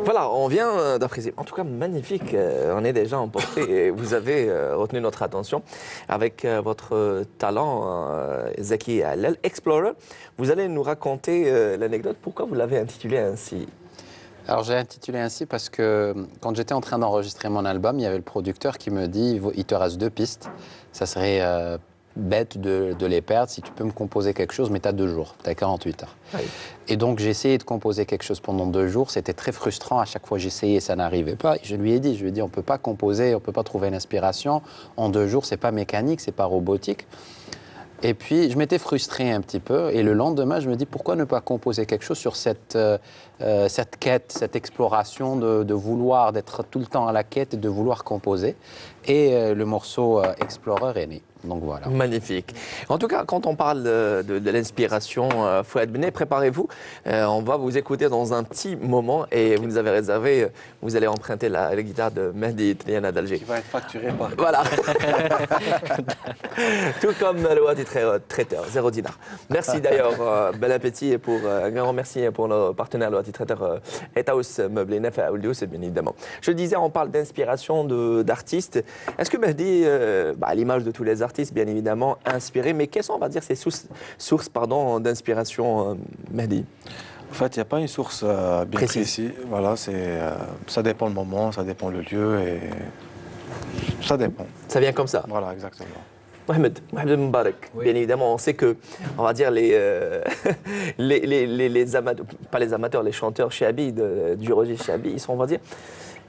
Voilà, on vient d'apprécier. En tout cas, magnifique. On est déjà emporté et vous avez retenu notre attention avec votre talent, Zaki Allel, Explorer. Vous allez nous raconter l'anecdote. Pourquoi vous l'avez intitulé ainsi?
Alors j'ai intitulé ainsi parce que quand j'étais en train d'enregistrer mon album, il y avait le producteur qui me dit il te reste 2 pistes. Ça serait bête de les perdre. Si tu peux me composer quelque chose, mais tu as 2 jours, tu as 48 heures.
Oui.
Et donc j'ai essayé de composer quelque chose pendant 2 jours. C'était très frustrant. À chaque fois j'essayais, ça n'arrivait pas. Et je lui ai dit, on ne peut pas composer, on ne peut pas trouver une inspiration en 2 jours. C'est pas mécanique, c'est pas robotique. Et puis, je m'étais frustré un petit peu. Et le lendemain, je me dis, pourquoi ne pas composer quelque chose sur cette quête, cette exploration de vouloir, d'être tout le temps à la quête et de vouloir composer. Et le morceau Explorer est né. Donc voilà.
Magnifique. En tout cas, quand on parle de l'inspiration, Fouad Benay, préparez-vous. On va vous écouter dans un petit moment et vous nous avez réservé, vous allez emprunter la guitare de Mehdi Triana d'Alger.
Qui va être facturé par...
Voilà. Tout comme le Wadi Traiteur, 0 dinar. Merci d'ailleurs, bel appétit et pour un grand merci pour nos partenaires, le Wadi Traiteur Etaous Meublé Nef à Ouldious, bien évidemment. Je le disais, on parle d'inspiration d'artistes. Est-ce que Mehdi, à l'image de tous les artistes, bien évidemment, inspirés, mais quelles sont, on va dire, ces sources d'inspiration, Mehdi?
En fait, il n'y a pas une source bien précise. Voilà, ça dépend le moment, ça dépend le lieu et ça dépend.
Ça vient comme ça.
Voilà, exactement.
Mohamed Mbarak, bien évidemment, on sait que, on va dire, les amateurs, pas les amateurs, les chanteurs Chabi, du registre Chabi, ils sont, on va dire,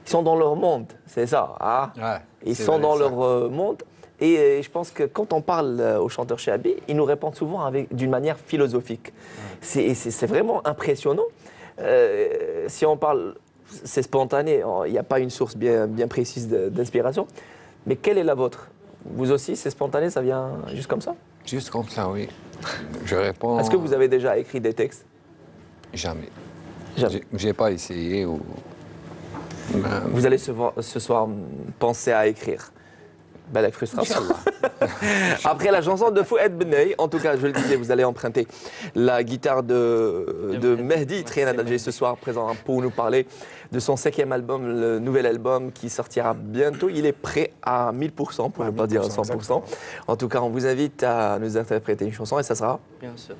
ils sont dans leur monde, c'est ça. Hein?
Ouais,
ils sont dans leur monde. Et je pense que quand on parle aux chanteurs Chabi, ils nous répondent souvent d'une manière philosophique. C'est vraiment impressionnant. Si on parle, c'est spontané, il n'y a pas une source bien précise d'inspiration. Mais quelle est la vôtre? Vous aussi, c'est spontané, ça vient juste comme ça?
Juste comme ça, oui. Je réponds...
Est-ce que vous avez déjà écrit des textes?
Jamais.
Jamais.
J'ai pas essayé ou...
Vous allez ce soir penser à écrire. Belle frustration. Après la chanson de Fouad Benay, en tout cas, je le disais, vous allez emprunter la guitare de Mehdi Triana d'Alger ce soir, présent pour nous parler de son 5e album, le nouvel album qui sortira bientôt. Il est prêt à 1000%, pour ne pas dire 100%.
Exactement.
En tout cas, on vous invite à nous interpréter une chanson et ça sera
Bien sûr.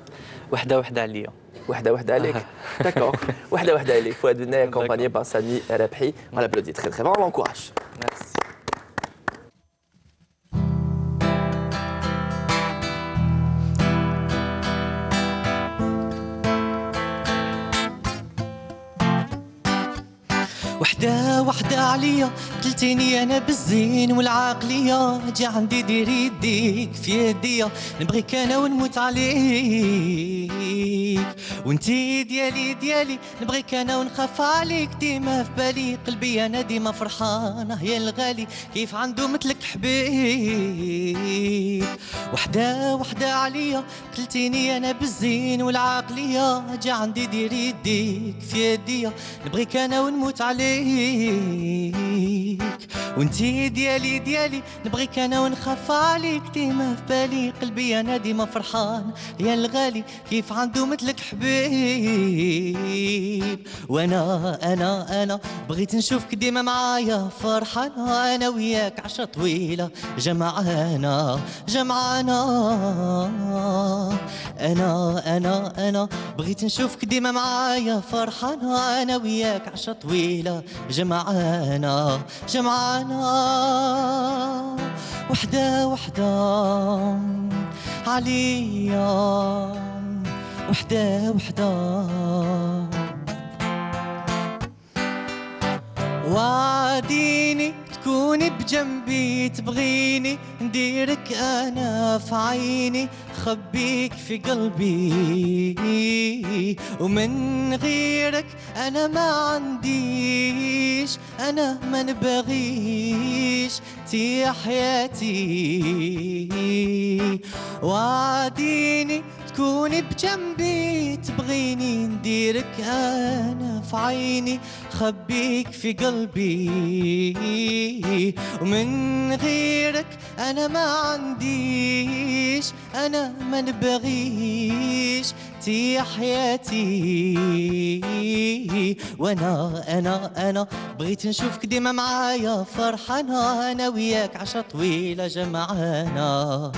Wahda Wahda Aliya.
Wahda Wahda Alik. D'accord. Wahda Wahda Alik. Fouad Benay, accompagné par Sami Rabhi. On l'applaudit très très fort, on l'encourage.
Merci.
وحدة وحدة عليا قتلتيني انا بالزين والعقلية جا عندي ديري يديك في يديا نبغيك انا ونموت عليك وانتي ديالي نبغيك انا ونخاف عليك ديما في بالي قلبي انا ديما فرحانة يا الغالي كيف عنده مثلك حبيب وحدة وحدة عليا قتلتيني انا بالزين والعقلية جا عندي ديري يديك في يديا نبغيك انا ونموت عليك وانتي ديالي نبغيك انا ونخاف عليك ديما في بالي قلبي انا ديما فرحان يا الغالي كيف عنده مثلك حبيب وانا بغيت نشوفك ديما معايا فرحانة انا وياك عشرة طويلة جمعانا انا بغيت نشوفك ديما معايا فرحانة انا وياك عشرة طويلة جمعانا وحدة عليا وحدة وعديني تكوني بجنبي تبغيني نديرك انا في عيني خبيك في قلبي ومن غيرك انا ما عنديش انا ما نبغيش تي حياتي وعديني تكوني بجنبي تبغيني نديرك انا في عيني خبيك في قلبي ومن غيرك انا ما عنديش انا ما نبغيش تي حياتي وانا بغيت نشوفك ديما معايا فرحانة انا وياك عشرة طويلة جمعانا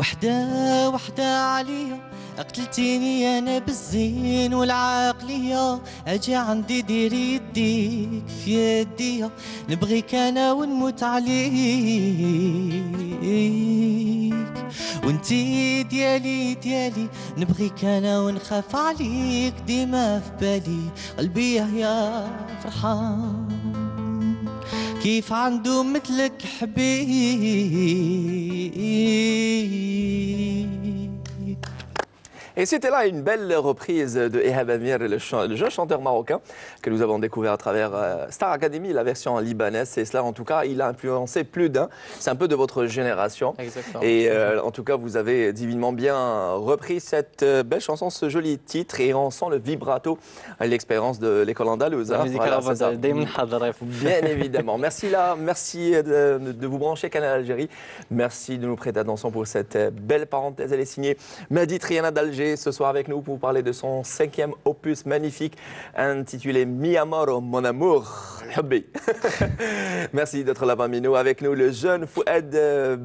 وحدة وحدة عليا قتلتيني انا بالزين والعقلية اجي عندي دير يديك في يديا نبغيك انا ونموت عليك وانتي ديالي ديالي نبغيك انا ونخاف عليك ديما في بالي قلبي يا فرحان كيف عنده مثلك حبيب.
Et c'était là une belle reprise de Ehab Amir, le jeune chanteur marocain que nous avons découvert à travers Star Academy, la version libanaise. C'est cela, en tout cas, il a influencé plus d'un. C'est un peu de votre génération.
Exactement.
Et en tout cas, vous avez divinement bien repris cette belle chanson, ce joli titre. Et on sent le vibrato, l'expérience de l'école andalouse. Hein. Voilà, c'est ça. Bien évidemment. Merci là, merci de vous brancher Canal Algérie. Merci de nous prêter attention pour cette belle parenthèse. Elle est signée Mehdi Triana d'Alger ce soir avec nous pour parler de son 5e opus magnifique intitulé Mi Amor, mon amour. Merci d'être là parmi nous. Avec nous, le jeune Fouad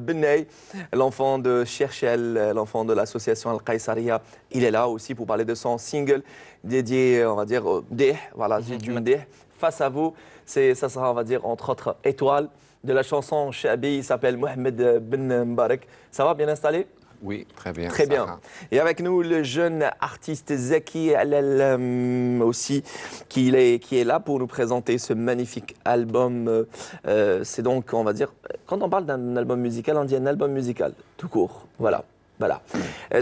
Benay, l'enfant de Cherchel, l'enfant de l'association Al-Qaïsaria. Il est là aussi pour parler de son single dédié, on va dire, au Deh, voilà, du Deh. Face à vous, ça sera, on va dire, entre autres étoiles de la chanson Chabi. Il s'appelle Mohamed Ben Mbarek. Ça va, bien installé?
Oui, très bien.
Très bien. Et avec nous, le jeune artiste Zaki Alal aussi, qui est là pour nous présenter ce magnifique album. C'est donc, on va dire, quand on parle d'un album musical, on dit un album musical, tout court. Voilà. Voilà.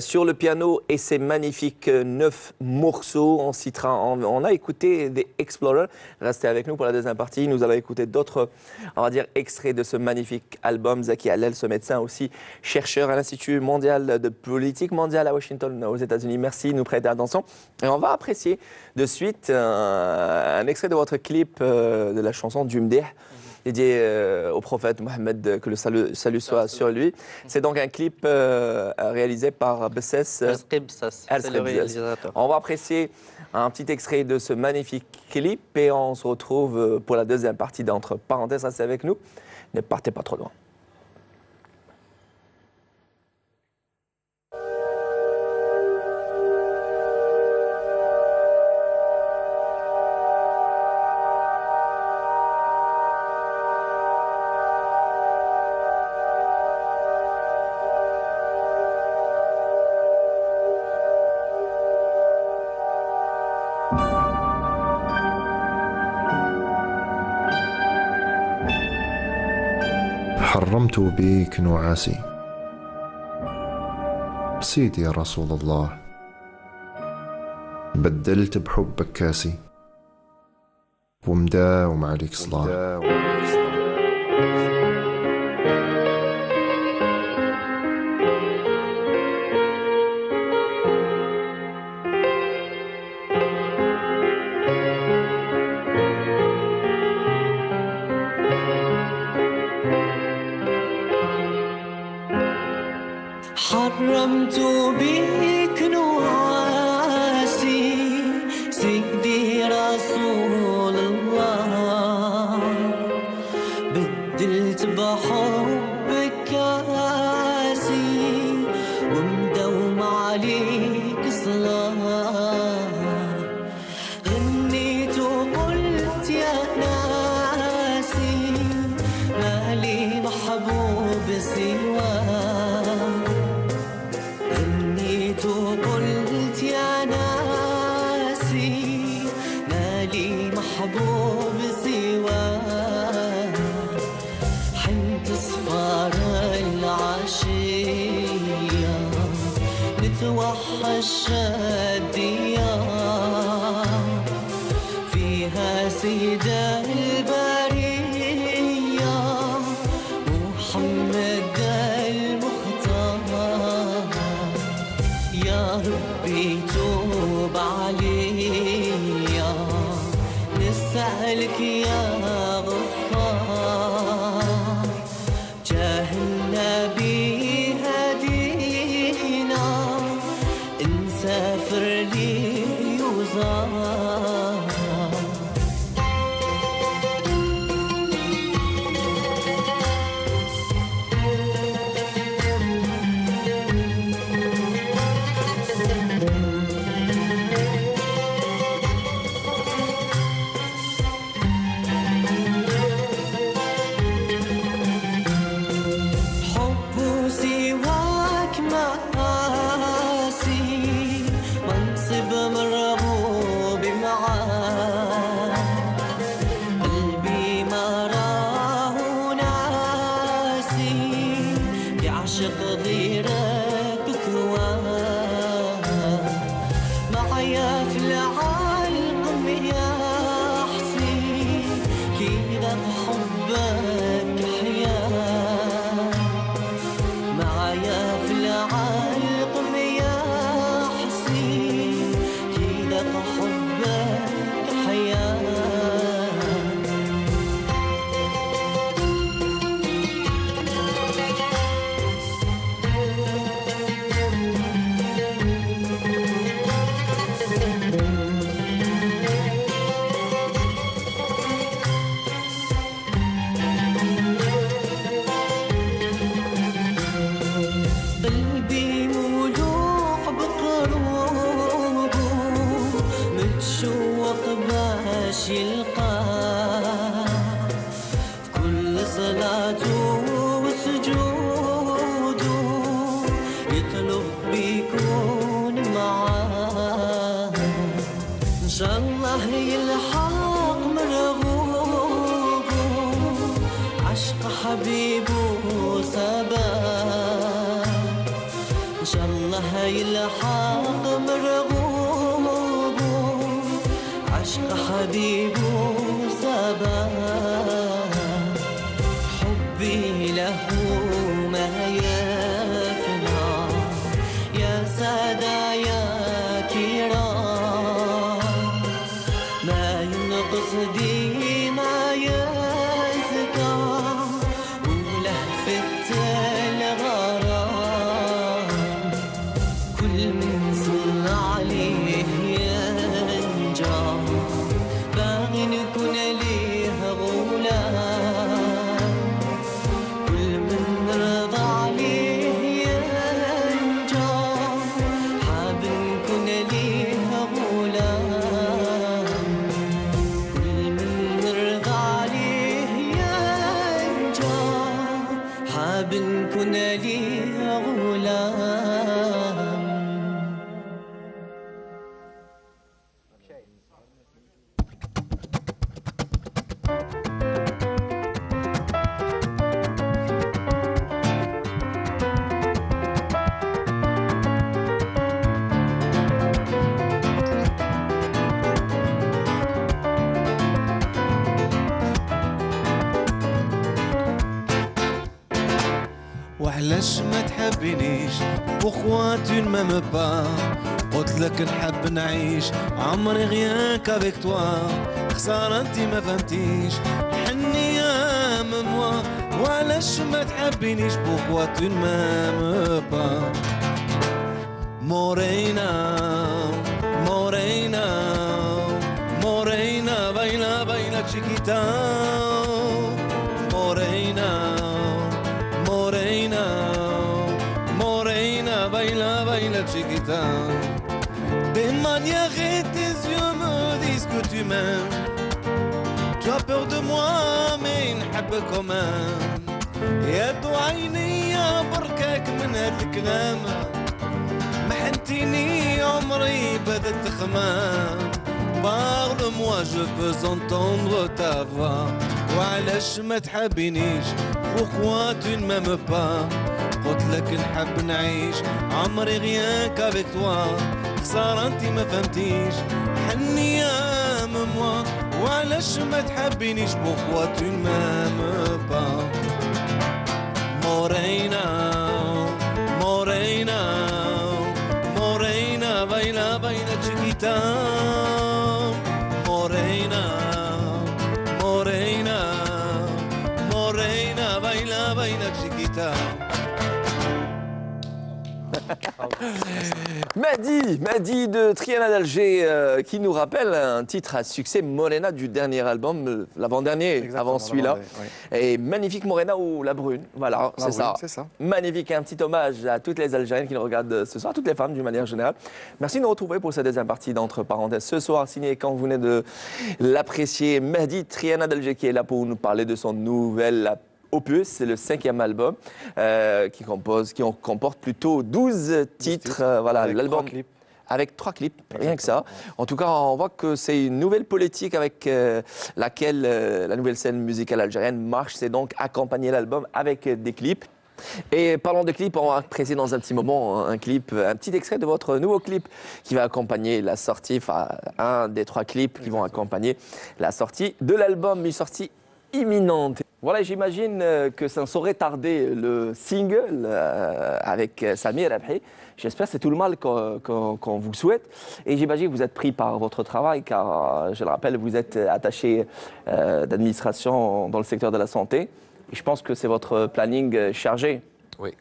Sur le piano et ces magnifiques 9 morceaux, on a écouté des Explorer. Restez avec nous pour la deuxième partie. Nous allons écouter d'autres, on va dire, extraits de ce magnifique album. Zaki Alel, ce médecin aussi, chercheur à l'Institut mondial de politique mondiale à Washington, aux États-Unis. Merci de nous prêter attention. Et on va apprécier de suite un extrait de votre clip de la chanson Dumdeh, dédié au prophète Mohammed, que le salut soit sur lui. C'est donc un clip réalisé par Bessès.
C'est le réalisateur.
On va apprécier un petit extrait de ce magnifique clip et on se retrouve pour la deuxième partie d'Entre parenthèses. Restez avec nous, ne partez pas trop loin.
حرمت بيك نعاسي سيدي يا رسول الله بدلت بحبك كاسي ومداوم عليك صلاة
حرمت بك نعاسي سيدي رسول الله بدلت بحبك كاسي ومدوم عليك صلاة غنيت وقلت يا ناسي مالي محبوب سواك وقلت يا ناسي مالي محبوب سواك حنت صفار العشية نتوحش الشادية فيها سيدة البرية محمد المختار يا ربي توب عليا نسألك يا غفار جاه النبي هدينا نسافر لي وزار
نعشق غيرك بكواه معايا في العالم يا حسين كذا بحبك حياة معايا في العالم يا حسين كذا بحبك حياة قلبي مولوع بقلوبه متشوق باش يلقاه كل صلاته وسجوده يطلب بيكون معاه إن شاء الله يلحق مرغوبه عشق حبيبه سباه إن شاء الله يلحق مرغوبه عشق حبيبه سباه حبي له ما يفنى يا سادة يا كرام ما ينقص ديما يزكى ولهفة الغرام كل من صلى عليه ينجى باغي نكون ليه غلام كل من رضى عليه ينجى حاب نكون ليه غلام كل من رضى عليه ينجى حاب نكون ليه غلام
وعلاش ما تحبنيش Pourquoi tu ne m'aimes pas قلت لك نحب نعيش عمري غيان كافيك توا خسارة انتي ما فهمتيش حني يا مموا وعلاش ما تحبنيش Pourquoi tu ne m'aimes pas Morena Morena Morena baila baila chiquita Morena Morena, Morena, baila, baila chiquita. Tes manières et tes yeux me disent que tu m'aimes. Tu as peur de moi, mais نحب quand même. يا دو عيني يا بركاك من هاد الكلام. محنتيني عمري بدت تخمام. Parle-moi, je veux entendre ta voix. وعلاش ما تحبينيش Pourquoi tu ne m'aimes pas قلت لك نحب نعيش عمري غيان كافيك توا خسارة انتي ما فهمتيش حني يا مموا وعلاش ما تحبينيش Pourquoi tu ne m'aimes pas Morena Morena Morena baila baila chiquita Morena Morena Morena baila baila chiquita
Madi de Triana d'Alger qui nous rappelle un titre à succès, Morena, du dernier album, l'avant-dernier, avant celui-là.
Oui.
Et magnifique Morena ou La Brune, voilà, c'est ça.
C'est ça.
Magnifique, un petit hommage à toutes les Algériennes qui nous regardent ce soir, à toutes les femmes d'une manière générale. Merci de nous retrouver pour cette deuxième partie d'Entre Parenthèses. Ce soir, signé, quand vous venez de l'apprécier, Mehdi Triana d'Alger qui est là pour nous parler de son nouvel opus, c'est le 5e album qui comporte plutôt 12 titres. Voilà, l'album avec 3 clips, rien que ça. En tout cas, on voit que c'est une nouvelle politique avec laquelle la nouvelle scène musicale algérienne marche. C'est donc accompagner l'album avec des clips. Et parlons de clip, on va apprécier dans un petit moment un clip, un petit extrait de votre nouveau clip qui va accompagner la sortie, enfin un des 3 clips qui vont accompagner la sortie de l'album, une sortie imminente. Voilà, j'imagine que ça ne saurait tarder le single avec Samir Rabhi. J'espère que c'est tout le mal qu'on vous souhaite. Et j'imagine que vous êtes pris par votre travail, car je le rappelle, vous êtes attaché d'administration dans le secteur de la santé. Et je pense que c'est votre planning chargé.
Oui,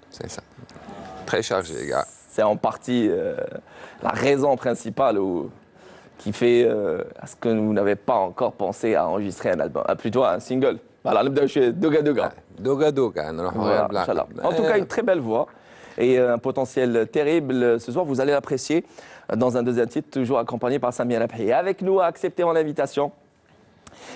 c'est ça. Très chargé, les gars.
C'est en partie la raison principale qui fait à ce que vous n'avez pas encore pensé à enregistrer un album, plutôt un single. Voilà, نبداو شي دوغا دوغا.
دوغا دوغا نروحوا
Voilà,
بلا
Inch'Allah. En tout cas, une très belle voix et un potentiel terrible. Ce soir, vous allez l'apprécier dans un deuxième titre, toujours accompagné par Samir Rabhi. Avec nous, à accepter mon invitation,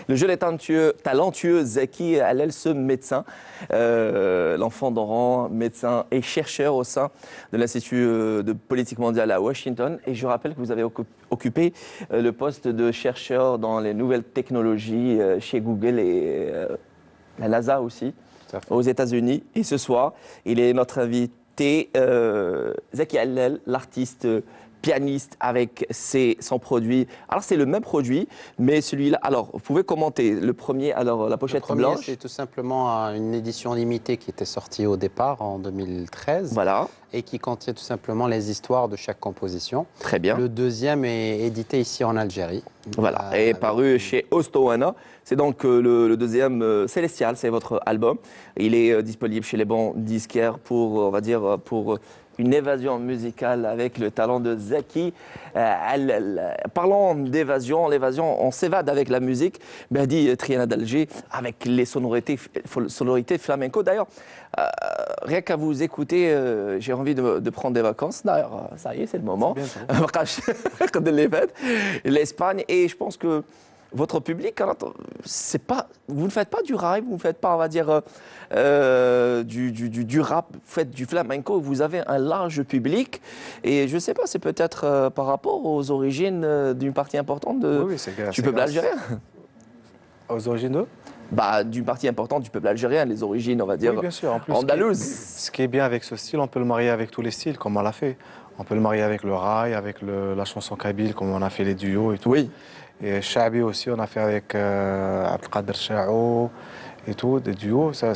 le jeune et talentueux Zaki Allel, ce médecin, l'enfant d'Oran, médecin et chercheur au sein de l'Institut de politique mondiale à Washington. Et je rappelle que vous avez occupé le poste de chercheur dans les nouvelles technologies chez Google et la NASA aussi, aux États-Unis. Et ce soir, il est notre invité, Zaki Allel, l'artiste pianiste avec son produit. Alors c'est le même produit, mais celui-là. Alors vous pouvez commenter le premier. Alors la pochette blanche.
C'est tout simplement une édition limitée qui était sortie au départ en 2013.
Voilà.
Et qui contient tout simplement les histoires de chaque composition.
Très bien.
Le deuxième est édité ici en Algérie.
Voilà. Et paru chez Ostoana. C'est donc le deuxième Célestial, c'est votre album. Il est disponible chez les bons disquaires pour, on va dire, pour une évasion musicale avec le talent de Zaki. Parlons d'évasion, l'évasion, on s'évade avec la musique. Dit Triana d'Alger, avec les sonorités flamenco. D'ailleurs, rien qu'à vous écouter, j'ai envie de prendre des vacances. D'ailleurs, ça y est, c'est le moment. L'Espagne, et je pense que votre public, vous ne faites pas du rail, vous ne faites pas, on va dire, du rap, vous faites du flamenco, vous avez un large public. Et je ne sais pas, c'est peut-être par rapport aux origines d'une partie importante du peuple algérien.
Aux origines
d'une partie importante du peuple algérien, les origines, on va dire,
oui, bien sûr. En plus,
andalouses.
Ce qui est bien avec ce style, on peut le marier avec tous les styles, comme on l'a fait. On peut le marier avec le rail, avec la chanson kabyle, comme on a fait les duos et tout.
Oui.
Et Chabi aussi, on a fait avec Abdelkader Chao et tout, des duos, ça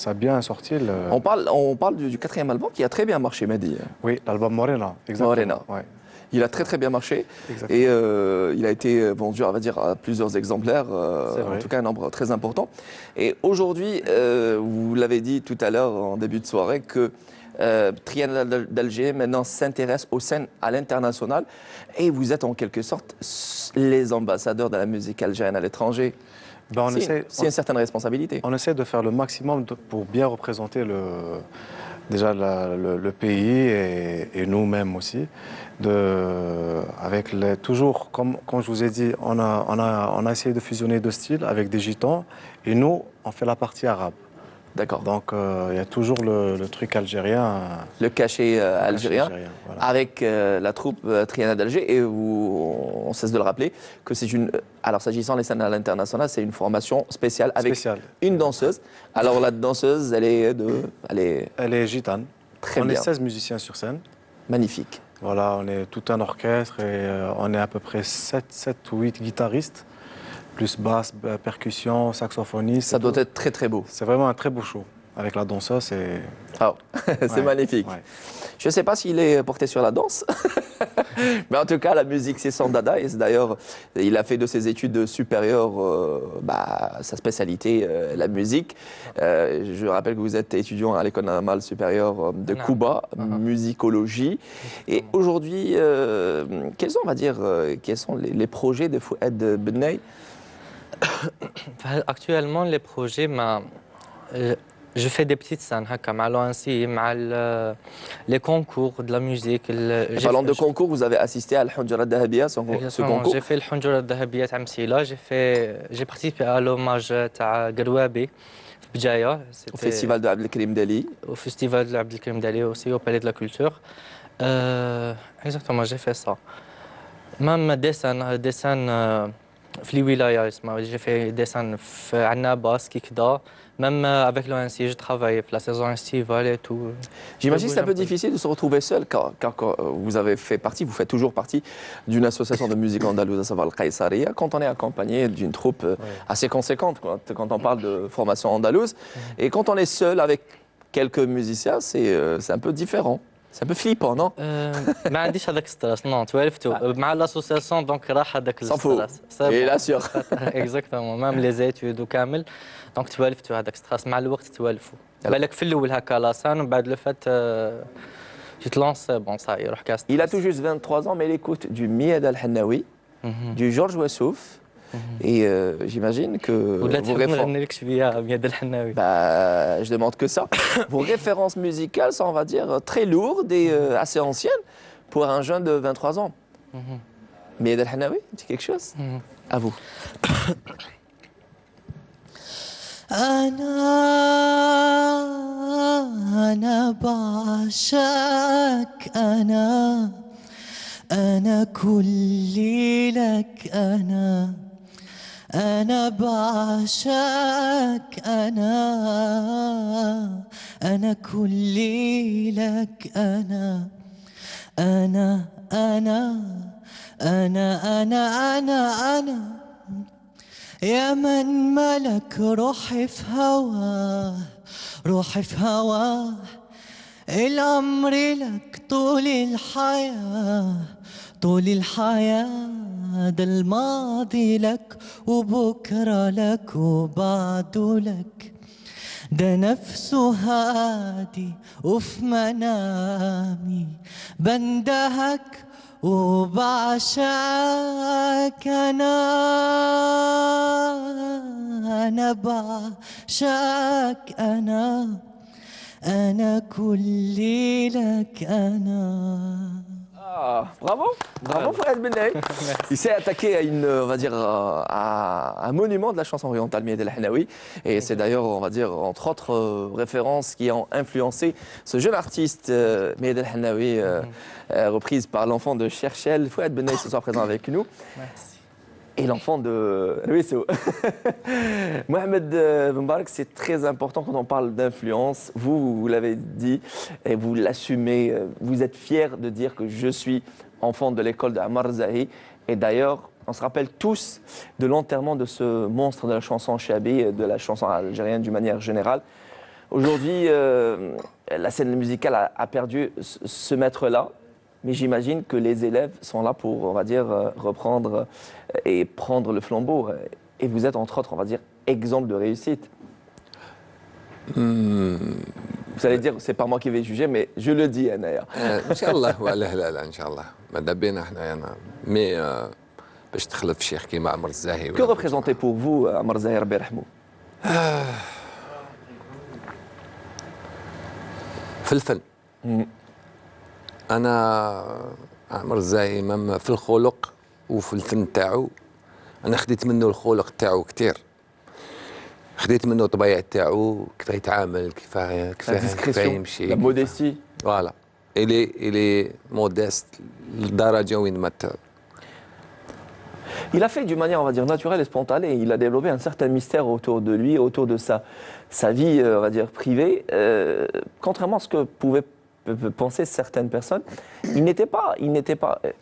a bien sorti.
On parle du 4e album qui a très bien marché, Mehdi.
Oui, l'album Morena, exactement.
Morena. Ouais. Il a très bien marché. Exactement. Et il a été vendu, on va dire, à plusieurs exemplaires, en tout cas un nombre très important. Et aujourd'hui, vous l'avez dit tout à l'heure en début de soirée, que Triana d'Alger maintenant s'intéresse aux scènes à l'international et vous êtes en quelque sorte les ambassadeurs de la musique algérienne à l'étranger. C'est une certaine responsabilité.
On essaie de faire le maximum pour bien représenter déjà le pays et nous-mêmes aussi. Toujours, comme je vous ai dit, on a essayé de fusionner 2 styles avec des gitans et nous, on fait la partie arabe.
D'accord.
Donc il y a toujours le truc algérien.
Le cachet algérien,
voilà.
Avec la troupe Triana d'Alger. Et on cesse de le rappeler que c'est une. Alors s'agissant des scènes à l'international, c'est une formation spéciale avec une danseuse. Alors la danseuse, elle est
gitane.
Très
bien.
On
est 16 musiciens sur scène.
Magnifique.
Voilà, on est tout un orchestre et on est à peu près 7 ou 8 guitaristes. Plus basse, percussion, saxophoniste.
Ça doit être très beau.
C'est vraiment un très beau show. Avec la danseuse, c'est...
Oh, c'est magnifique. Ouais. Je ne sais pas s'il est porté sur la danse, mais en tout cas, la musique, c'est son dada. Et d'ailleurs, il a fait de ses études supérieures sa spécialité, la musique. Je rappelle que vous êtes étudiant à l'École normale supérieure de Cuba, musicologie. Et aujourd'hui, quels sont les projets de Fouad Benay?
Actuellement, les projets, je fais des petites scènes, les concours de la musique.
Parlant de concours, vous avez assisté à l'Hunjura Dahabia, ce concours?
J'ai fait l'Hunjura Dahabia à Msila, j'ai participé à l'hommage à Garouabi, Bjaya.
Au festival de Abdelkrim Dali.
Au festival de Abdelkrim Dali aussi, au Palais de la Culture. Exactement, j'ai fait ça. Même des scènes في الولاية اسمها j'ai fait dessin في عنا باسكي كدا même avec l'ONC je travaille في la saison estivale et tout.
J'imagine que c'est un peu difficile de se retrouver seul, car quand vous avez fait partie, vous faites toujours partie d'une association de musique andalouse, à savoir le Qaïsaria, quand on est accompagné d'une troupe assez conséquente, quand on parle de formation andalouse. Et quand on est seul avec quelques musiciens, c'est un peu différent. C'est un peu flippant, non?
ما عنديش هذاك ستريس نو توالفتوا مع لاسوسياسيون دونك راح هذاك
S'en fout.
الستريس
Et là, sûr.
اكزاكتومون مام لي زيتود وكامل دونك توالفتوا هذاك ستريس مع الوقت توالفوا بالك في الاول هكا لاسان ومن بعد لو فات tu te lances bon ça يروح كاس.
Il a tout juste 23 ans, mais il écoute du Mied Al-Hannaoui, du Georges Wassouf. Et j'imagine que
ولا
vos
تحب
références...
نغني لك شويه مياد الحناوي.
Bah, je demande que ça. Vos références musicales sont, on va dire, très lourdes et assez anciennes pour un jeune de 23 ans. Mied Al-Hannaoui, c'est quelque chose? À vous.
أنا بعشقك أنا كلي لك أنا بعشقك أنا كلي لك أنا أنا أنا أنا أنا أنا أنا يا من ملك روحي في هواه روحي في هواه الأمر لك طول الحياة طول الحياة ده الماضي لك وبكرة لك وبعده لك ده نفسه هادي وفي منامي بندهك وبعشقك أنا بعشقك أنا كلي لك
Ah, bravo, bravo Fouad Bennaï. Il s'est attaqué à une, on va dire, à un monument de la chanson orientale, Mied El-Hannaoui. Et c'est d'ailleurs, on va dire, entre autres références qui ont influencé ce jeune artiste, Mied El-Hannaoui, reprise par l'enfant de Cherchel. Fouad Bennaï ce soir présent avec nous.
Merci.
Et l'enfant de Ruisseau. Mohamed Mbarak, c'est très important quand on parle d'influence. Vous l'avez dit et vous l'assumez. Vous êtes fier de dire que je suis enfant de l'école de Ammar Zahi. Et d'ailleurs, on se rappelle tous de l'enterrement de ce monstre de la chanson Chabi, de la chanson algérienne d'une manière générale. Aujourd'hui, la scène musicale a perdu ce maître-là. Mais j'imagine que les élèves sont là pour, on va dire, reprendre et prendre le flambeau. Et vous êtes, entre autres, on va dire, exemple de réussite. Vous allez dire, c'est pas moi qui vais juger, mais je le dis, Anaya.
Inch'Allah, وعلاه لا لا Inch'Allah. ماذا بينا احنا مي باش تخلف شيخ كيما عمر الزاهي.
Que représentez pour vous Ammar Zahi Rabbi Yarhamou?
في الفن. أنا عمر الزاهي مام في الخلق وفي الفن تاعو أنا خديت منه الخلق تاعو كتير خديت منه الطبيعة تاعو كيف يتعامل كيف يمشي
la modestie.
فوالا إلي مودست لدرجة وين ما
Il a fait d'une manière, on va dire, naturelle et spontanée. Il a développé un certain mystère autour de lui, autour de sa vie, on va dire, privée. Contrairement à ce que pouvaient penser certaines personnes, il n'était pas,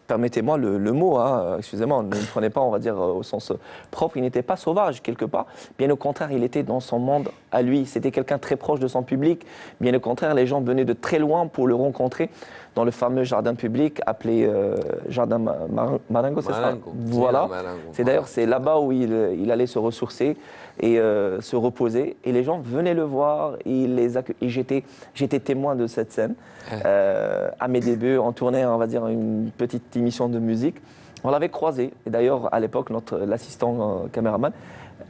permettez-moi le mot, hein, excusez-moi, ne le prenez pas, on va dire, au sens propre, il n'était pas sauvage quelque part. Bien au contraire, il était dans son monde à lui. C'était quelqu'un très proche de son public. Bien au contraire, les gens venaient de très loin pour le rencontrer dans le fameux jardin public appelé Jardin Marengo, c'est ça? Voilà. C'est d'ailleurs, c'est là-bas où il allait se ressourcer et se reposer. Et les gens venaient le voir. Et j'étais témoin de cette scène. À mes débuts, on tournait, on va dire, une petite émission de musique. On l'avait croisé. Et d'ailleurs, à l'époque, l'assistant caméraman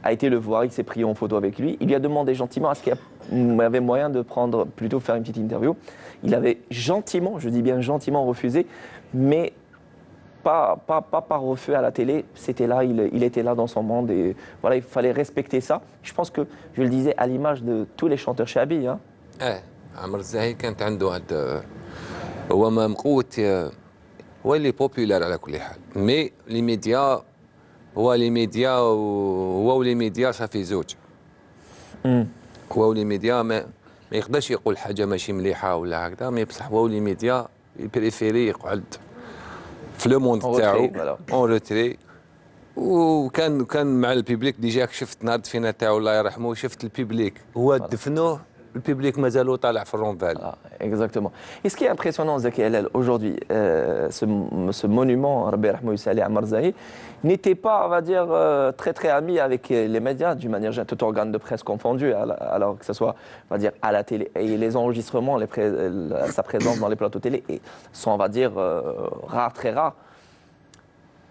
a été le voir. Il s'est pris en photo avec lui. Il lui a demandé gentiment à ce qu'il y avait moyen de prendre, plutôt faire une petite interview. Il avait gentiment, je dis bien gentiment, refusé, mais pas par refus à la télé. C'était là, il était là dans son monde et voilà, il fallait respecter ça. Je pense que, je le disais, à l'image de tous les chanteurs chabi. Hein.
عمر الزاهي كانت عنده هذا هو ما مقوت هو اللي بوبولار على كل حال مي لي ميديا هو لي ميديا هو ولي ميديا صافي زوج. هو ولي ميديا ما يقدرش يقول حاجه ماشي مليحه ولا هكذا، مي بصح هو ولي ميديا يبريفيري يقعد في لو موند تاعو اون روتري. وكان مع البيبليك ديجا شفت نهار الدفينه تاعو الله يرحمه، شفت البيبليك هو دفنوه البيبليك مازالو طالع في الرونفال.
Exactement. Et ce qui est impressionnant, Zaki Hallal, aujourd'hui, ce monument, Rabbi Rahmou Salih Ammar Zahi, n'était pas, on va dire, très ami avec les médias, d'une manière générale, tout organe de presse confondu, alors que ce soit, on va dire, à la télé. Et les enregistrements, sa présence dans les plateaux télé sont, on va dire, rares, très rares.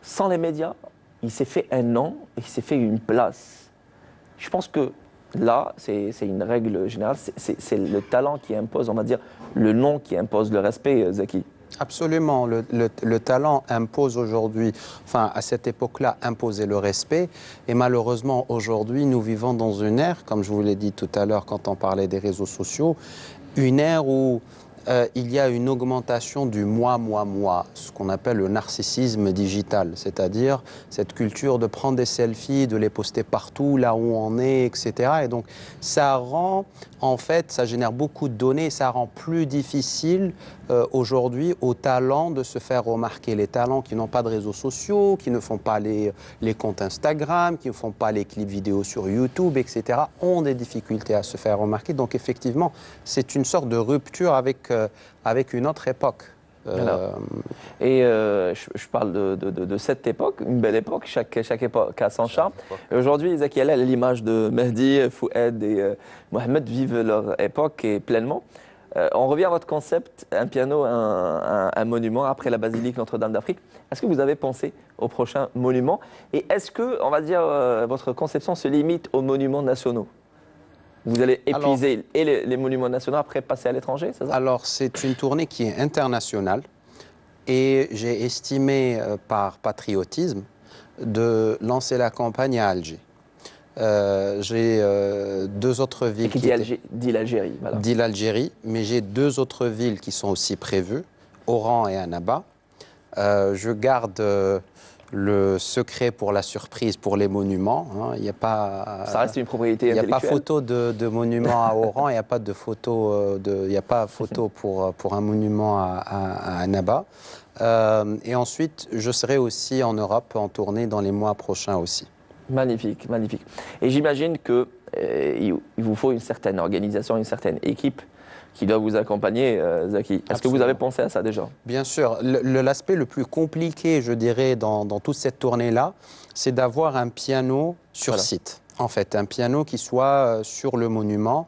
Sans les médias, il s'est fait un nom, il s'est fait une place. Je pense que là, c'est une règle générale, c'est le talent qui impose, on va dire, le nom qui impose le respect, Zaki.
Absolument, le talent impose aujourd'hui, enfin à cette époque-là, imposait le respect. Et malheureusement, aujourd'hui, nous vivons dans une ère, comme je vous l'ai dit tout à l'heure quand on parlait des réseaux sociaux, une ère où il y a une augmentation du moi, ce qu'on appelle le narcissisme digital, c'est-à-dire cette culture de prendre des selfies, de les poster partout, là où on est, etc. Et donc ça rend, en fait, ça génère beaucoup de données, ça rend plus difficile aujourd'hui aux talents de se faire remarquer. Les talents qui n'ont pas de réseaux sociaux, qui ne font pas les comptes Instagram, qui ne font pas les clips vidéo sur YouTube, etc., ont des difficultés à se faire remarquer. Donc effectivement, c'est une sorte de rupture avec une autre époque.
Je parle de cette époque, une belle époque, chaque époque a son charme. Et aujourd'hui, Zaki Hallal, l'image de Mehdi, Fouad et Mohamed vivent leur époque et pleinement. On revient à votre concept, un piano, un monument, après la basilique Notre-Dame d'Afrique. Est-ce que vous avez pensé au prochain monument? Et est-ce que, on va dire, votre conception se limite aux monuments nationaux? Vous allez épuiser les monuments nationaux après passer à l'étranger, c'est ça?
Alors, c'est une tournée qui est internationale et j'ai estimé par patriotisme de lancer la campagne à Alger. J'ai deux autres villes
qui dit l'Algérie. Voilà.
Dit l'Algérie, mais j'ai deux autres villes qui sont aussi prévues, Oran et Annaba. Je garde le secret pour la surprise pour les monuments. Hein. Il n'y a pas.
Ça reste une propriété
intellectuelle. Il n'y a pas photo de monument à Oran, il n'y a pas de photo il n'y a pas photo pour un monument à Annaba. Et ensuite, je serai aussi en Europe en tournée dans les mois prochains aussi.
Magnifique, magnifique. Et j'imagine qu'il vous faut une certaine organisation, une certaine équipe qui doit vous accompagner, Zaki. Est-ce que vous avez pensé à ça déjà?
Bien sûr. L'aspect le plus compliqué, je dirais, dans toute cette tournée-là, c'est d'avoir un piano sur site. En fait, un piano qui soit sur le monument.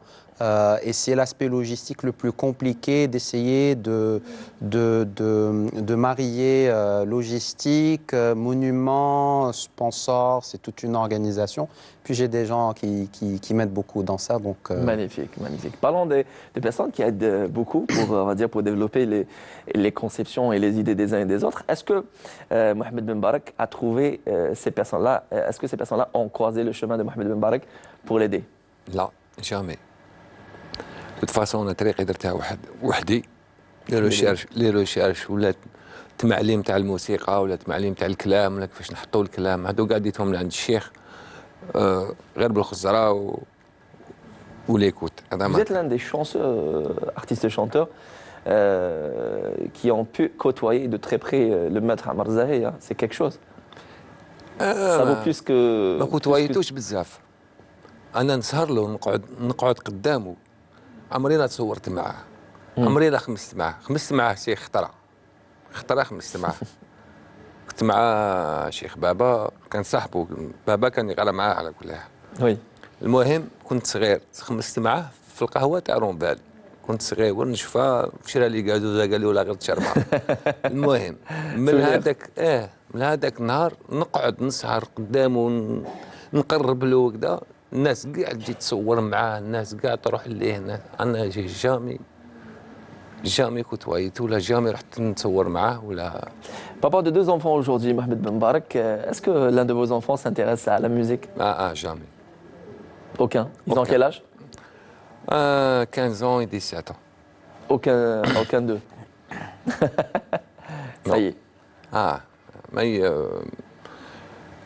Et c'est l'aspect logistique le plus compliqué, d'essayer de marier logistique, monument, sponsor, c'est toute une organisation. Puis j'ai des gens qui m'aident beaucoup dans ça. Donc,
Magnifique, magnifique. Parlons des personnes qui aident beaucoup pour, on va dire, pour développer les conceptions et les idées des uns et des autres. Est-ce que Mohamed Ben Barak a trouvé ces personnes-là? Est-ce que ces personnes-là ont croisé le chemin de Mohamed Ben Barak pour l'aider?
Non, jamais. De toute façon انا طريقي درتها وحدي لي ريشيرش ولا التمعليم تاع الموسيقى ولا التمعليم تاع الكلام ولا كيفاش نحطوا الكلام هادو كاع ديتهم لعند الشيخ غير بالخزره وليكوت.
Vous êtes l'un des chanceux, artistes chanteurs qui ont pu côtoyer de très près le maître Ammar Zahi. C'est quelque chose. Ça vaut plus que.
ما كوتوايتوش بزاف. انا نسهر له نقعد قدامه. عمري تصورت معاه عمري خمست معاه شيخ خطره خمست معاه كنت مع شيخ بابا كان صاحبه بابا كان يقرا معاه على كل حال.
وي
المهم كنت صغير خمست معاه في القهوه تاع رونفال كنت صغير ونشوفها شرا لي كازوزه قال لي ولا غير تشربها. المهم من هذاك النهار نقعد نسهر قدامه نقرب له وكذا. الناس كاع تجي تصور معاه الناس كاع تروح ليه انا جامي كنت ولا جامي رحت نتصور معاه ولا.
Papa de deux enfants aujourd'hui, Mohamed Ben Barak, est-ce que l'un de vos enfants s'intéresse à la musique?
Jamais.
Aucun. Ils ont quel âge?
15 ans et 17 ans.
Aucun d'eux. Ça y est.
ما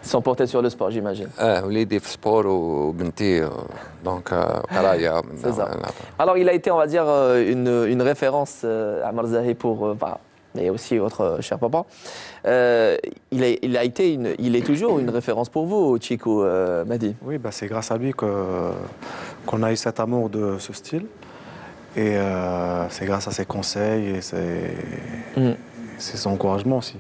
Ils sont portés sur le sport, j'imagine.
وليدي في سبور وبنتي دونك قرايه.
C'est ça. Alors, il a été, on va dire, une référence à Marzahi pour. Et aussi votre cher papa. Il est toujours une référence pour vous, Chico Mahdi.
Oui, bah, c'est grâce à lui qu'on a eu cet amour de ce style. Et c'est grâce à ses conseils et c'est son encouragement aussi.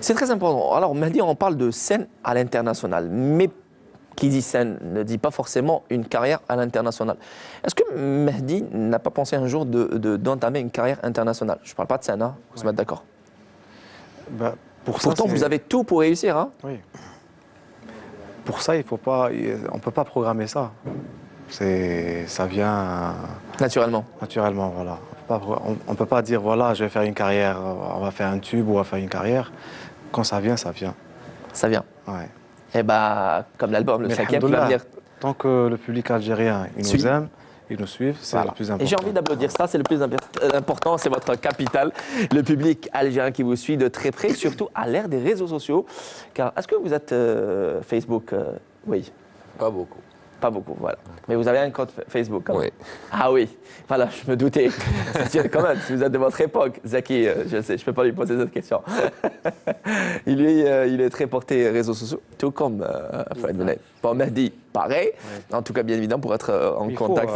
C'est très important. Alors, Mahdi, on parle de scène à l'international. Mais qui dit scène ne dit pas forcément une carrière à l'international. Est-ce que Mahdi n'a pas pensé un jour d'entamer une carrière internationale? Je ne parle pas de scène, hein, on se met d'accord.
Bah,
Pourtant, vous avez tout pour réussir. Hein?
Oui. Pour ça, on ne peut pas programmer ça. Ça vient
naturellement.
Naturellement, voilà. On ne peut pas dire, voilà, je vais faire une carrière, on va faire un tube ou on va faire une carrière. Quand ça vient, ça vient.
Ça vient.
Ouais.
Et bah, comme l'album, le 5e, qui va venir.
Tant que le public algérien, il nous aime, ils nous suivent, c'est le plus important.
Et j'ai envie d'applaudir ça, c'est le plus important, c'est votre capital, le public algérien qui vous suit de très près, surtout à l'ère des réseaux sociaux. Car est-ce que vous êtes Facebook Oui.
Pas beaucoup.
Pas beaucoup, voilà. Mais vous avez un compte Facebook quand même.
Oui.
Ah oui, voilà, je me doutais. Quand même, si vous êtes de votre époque, Zaki, je sais, je ne peux pas lui poser cette question. il est très porté réseaux sociaux, tout comme Fouad Benay. Bon, Mahdi, pareil. Oui. En tout cas, bien évidemment, pour être en contact.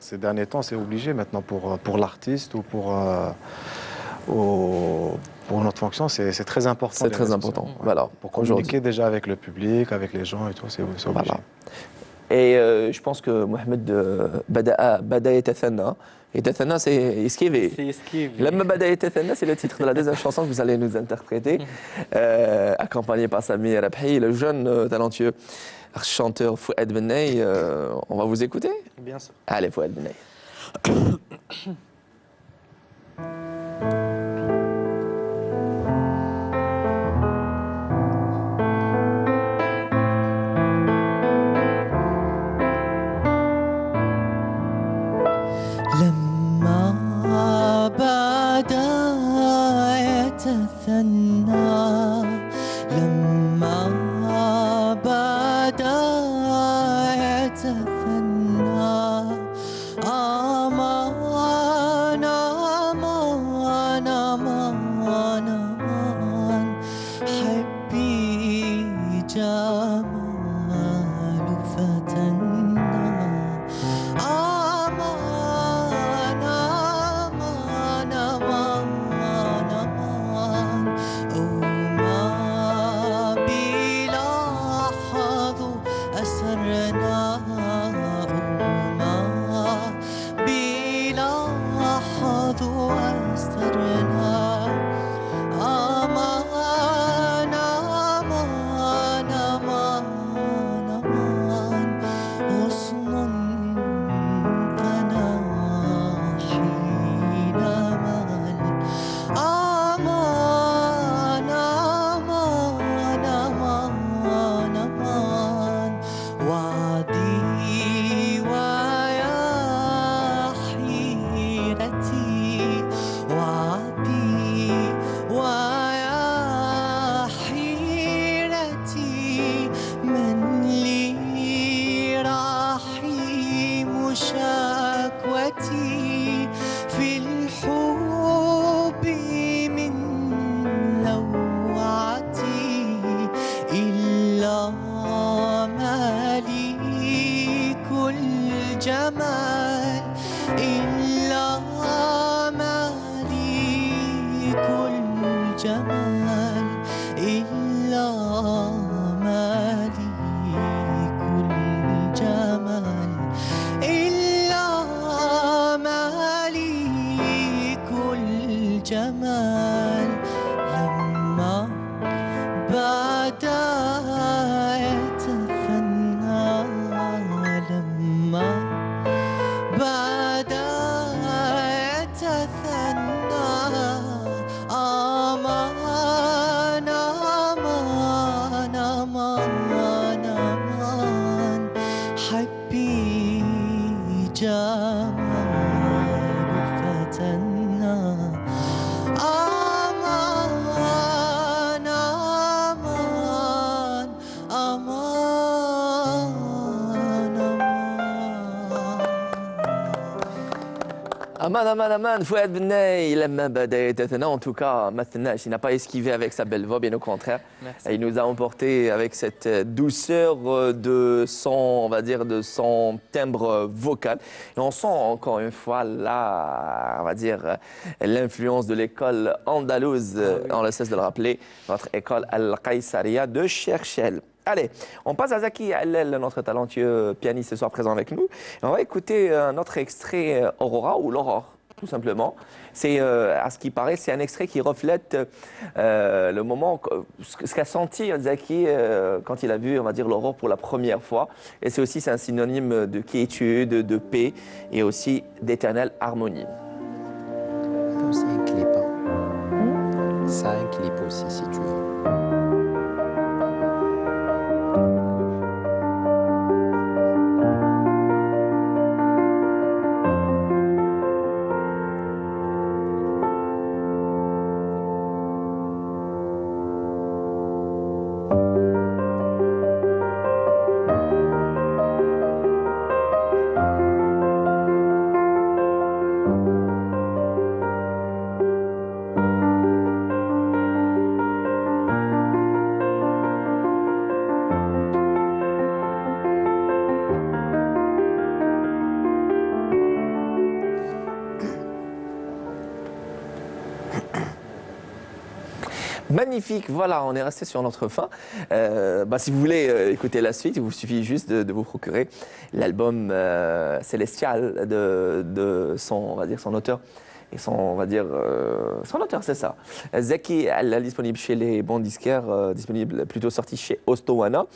Ces derniers temps, c'est obligé maintenant pour l'artiste ou pour notre fonction, c'est très important.
C'est très important.
Ouais.
Voilà.
Pour communiquer déjà avec le public, avec les gens et tout, c'est obligé. Voilà.
Et je pense que Mohamed Bada Yatathanna. Yatathanna, c'est esquiver.
C'est esquiver.
Lamma Bada Yatathanna, c'est le titre de la deuxième chanson que vous allez nous interpréter, accompagné par Sami Rabhi, le jeune talentueux chanteur Fouad Benay. On va vous écouter?
Bien sûr.
Allez, Fouad Benay.
لما بدا يتثنى لما بدا يتثنى أمان أمان أمان أمان حبي جمال فتنا أمان أمان أمان أمان وما بيلاحظ أسرنا وما بيلاحظ أسرنا أمان أمان أمان أمان غصن ثنا حين مال أمان أمان أمان أمان وعدي ويا حيرتي وعدي ويا حيرتي من لي رحيم شكوتي في الحب من لوعتي إلا مالك الجمال إلا مالك الجمال إلا مالك الجمال إلا مالك الجمال لما بدا يتثنى لما بدا يتثنى أمان أمان أمان أمان حبي جمال فتنا أمان أمان
Aman, Fouad Benay, il aime en tout cas, il n'a pas esquivé avec sa belle voix, bien au contraire.
Merci.
Il nous a emporté avec cette douceur de son, on va dire, de son timbre vocal. Et on sent encore une fois là, on va dire, l'influence de l'école andalouse, on ne cesse de le rappeler, notre école Al-Qaïsaria de Cherchel. Allez, on passe à Zaki Allel, notre talentueux pianiste ce soir présent avec nous. Et on va écouter un autre extrait Aurora ou l'Aurore, tout simplement. C'est, à ce qui paraît, c'est un extrait qui reflète le moment, ce qu'a senti Zaki quand il a vu, on va dire, l'Aurore pour la première fois. Et c'est un synonyme de quiétude, de paix et aussi d'éternelle harmonie.
C'est un clip. Hein. Ça a un clip aussi, si tu veux.
Magnifique, voilà, on est resté sur notre fin. Si vous voulez écouter la suite, il vous suffit juste de vous procurer l'album Célestial de son, on va dire, son auteur. Et son, on va dire, son auteur, c'est ça. Zaki Allel, disponible chez les bons disquaires, disponible plutôt sorti chez Ostowana.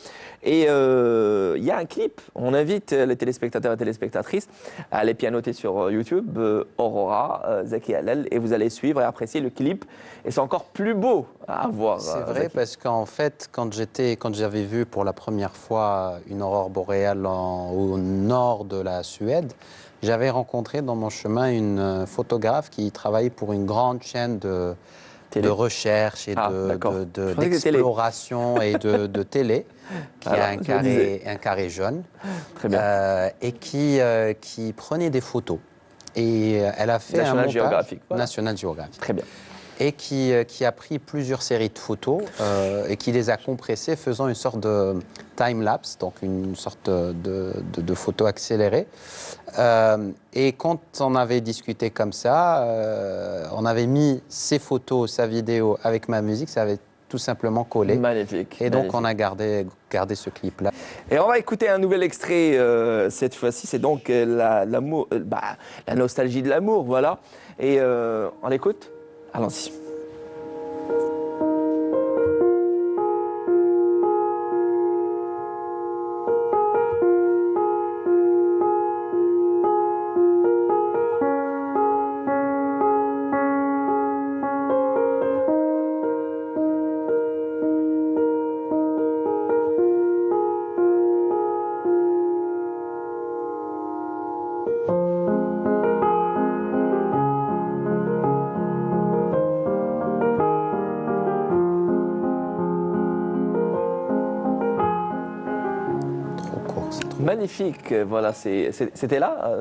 Et il y a un clip. On invite les téléspectateurs et téléspectatrices à aller pianoter sur YouTube, Aurora, Zaki Allel, et vous allez suivre et apprécier le clip. Et c'est encore plus beau à voir.
C'est vrai,
Zaki.
parce qu'en fait, quand j'avais vu pour la première fois une aurore boréale au nord de la Suède, j'avais rencontré dans mon chemin une photographe qui travaille pour une grande chaîne de recherche et d'exploration et de télé, qui a un carré jaune.
Très bien.
Et qui prenait des photos. Et elle a fait
National
un montage,
Geographic, voilà.
National Geographic.
Très bien.
Et qui a pris plusieurs séries de photos et qui les a compressées faisant une sorte de time-lapse, donc une sorte de photo accélérée. Et quand on avait discuté comme ça, on avait mis ses photos, sa vidéo avec ma musique, ça avait tout simplement collé.
Magnifique.
Et donc
magnifique.
on a gardé ce clip-là.
Et on va écouter un nouvel extrait cette fois-ci. C'est donc la nostalgie de l'amour, voilà. Et on l'écoute. Allons-y. Magnifique, voilà, c'était là.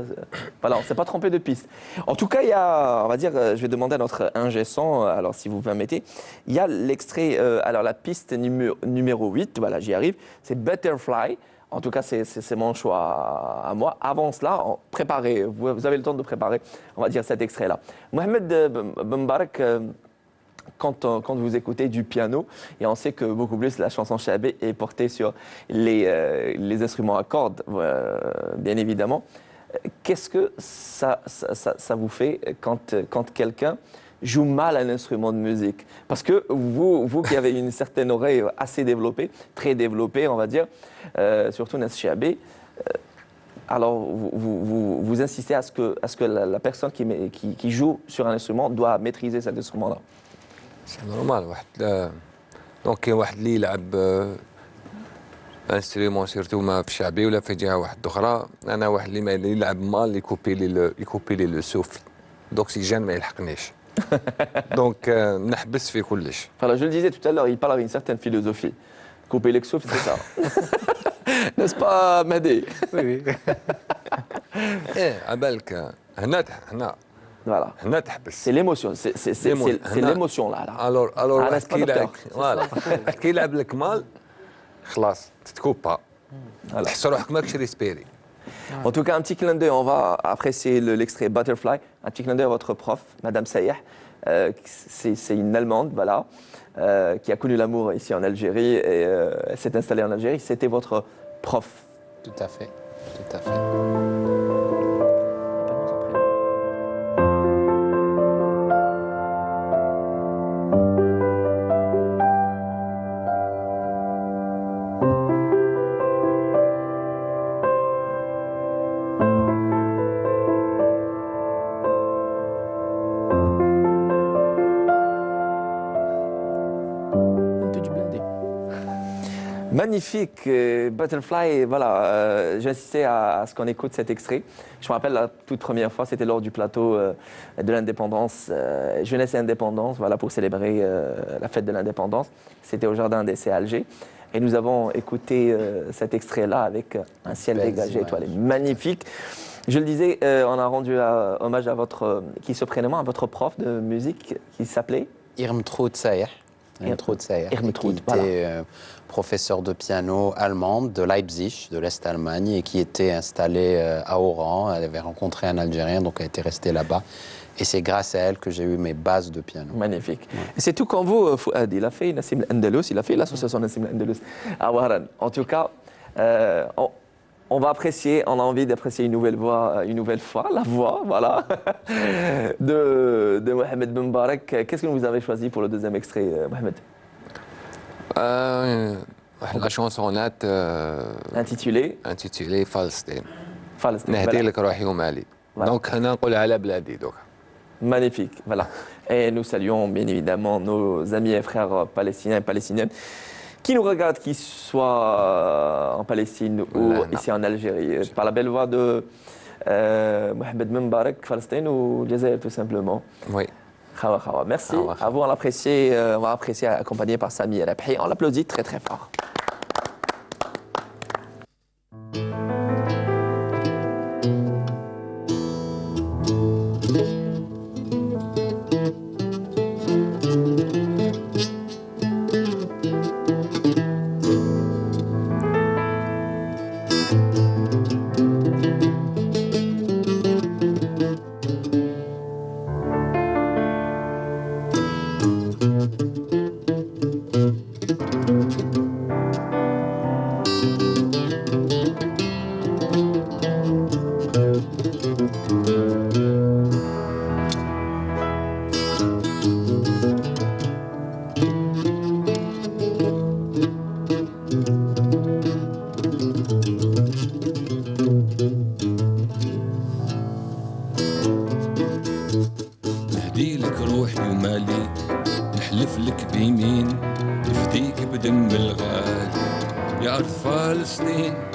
Voilà, on ne s'est pas trompé de piste. En tout cas, il y a, on va dire, je vais demander à notre ingé son, alors si vous me permettez, il y a l'extrait, alors la piste numéro 8, voilà, j'y arrive, c'est Butterfly. En tout cas, c'est mon choix à moi. Avant cela, préparez, vous avez le temps de préparer, on va dire, cet extrait-là. Mohamed Bembarak, quand vous écoutez du piano, et on sait que beaucoup plus la chanson Chabé est portée sur les instruments à cordes, bien évidemment. Qu'est-ce que ça vous fait quand quelqu'un joue mal un instrument de musique? Parce que vous qui avez une certaine oreille assez développée, très développée, on va dire, surtout Nas Chabé, alors vous insistez à ce que la personne qui joue sur un instrument doit maîtriser cet instrument-là.
سي نورمال واحد دونك كاين واحد اللي يلعب انسترومون سيرتو ما في شعبي ولا في جهه واحده اخرى انا واحد اللي ما يلعب مال يكوبي لي لو سوفل دوكسيجين ما يلحقنيش دونك نحبس في كلش.
Voilà, je le disais tout à l'heure, il parle avec une certaine philosophie. Couper les souffles, c'est ça. N'est-ce pas, Madé?
Oui, oui.
ايه عبالك هنا
Voilà.
هنا تحبس.
C'est l'émotion, c'est l'émotion là.
الور
على
واحد كي
سبب
يلعب فوالا واحد كي يلعب الكمال خلاص تتكوبا تحس روحك ماكش ريسبيري.
En tout cas, un petit clin d'œil, on va apprécier l'extrait Butterfly. Un petit clin d'œil à votre prof, Madame Sayeh. C'est une Allemande, voilà, qui a connu l'amour ici en Algérie et elle s'est installée en Algérie. C'était votre prof.
Tout à fait, tout à fait.
Magnifique, Butterfly, voilà, j'ai insisté à ce qu'on écoute cet extrait. Je me rappelle la toute première fois, c'était lors du plateau de l'indépendance, Jeunesse et Indépendance, voilà, pour célébrer la fête de l'indépendance. C'était au Jardin d'Essai à Alger. Et nous avons écouté cet extrait-là avec un ciel dégagé, étoilé, magnifique. Je le disais, on a rendu hommage à votre, qui se prénomme, à votre prof de musique qui s'appelait
Irmtrud Sayeh. Irmtrud Sayeh, qui était professeur de piano allemande de Leipzig, de l'Est-Allemagne, et qui était installée à Oran. Elle avait rencontré un Algérien, donc elle était restée là-bas. Et c'est grâce à elle que j'ai eu mes bases de piano.
Magnifique. Et c'est tout comme vous, Fouad. Il a fait Nassim Andalous, il a fait l'association Nassim Andalous à Ouaran. En tout cas, on va apprécier, on a envie d'apprécier une nouvelle voix, une nouvelle fois, la voix, voilà, de Mohamed Ben Mbarak. Qu'est-ce que vous avez choisi pour le deuxième extrait, Mohamed?
La chansonnette
intitulée
فلسطين. نهدي لك روحي ومالي. Donc هنا نقول على بلادي دوك.
Magnifique, voilà. Et nous saluons bien évidemment nos amis et frères palestiniens et palestiniennes qui nous regardent, qu'ils soient en Palestine ou ici en Algérie. Par la belle voix de Mohamed Ben Mbarak, Palestine ou Jazair tout simplement.
Oui.
Khawa, khawa. Merci. À vous, on va apprécier accompagné par Sami El Abhi. On l'applaudit très très fort.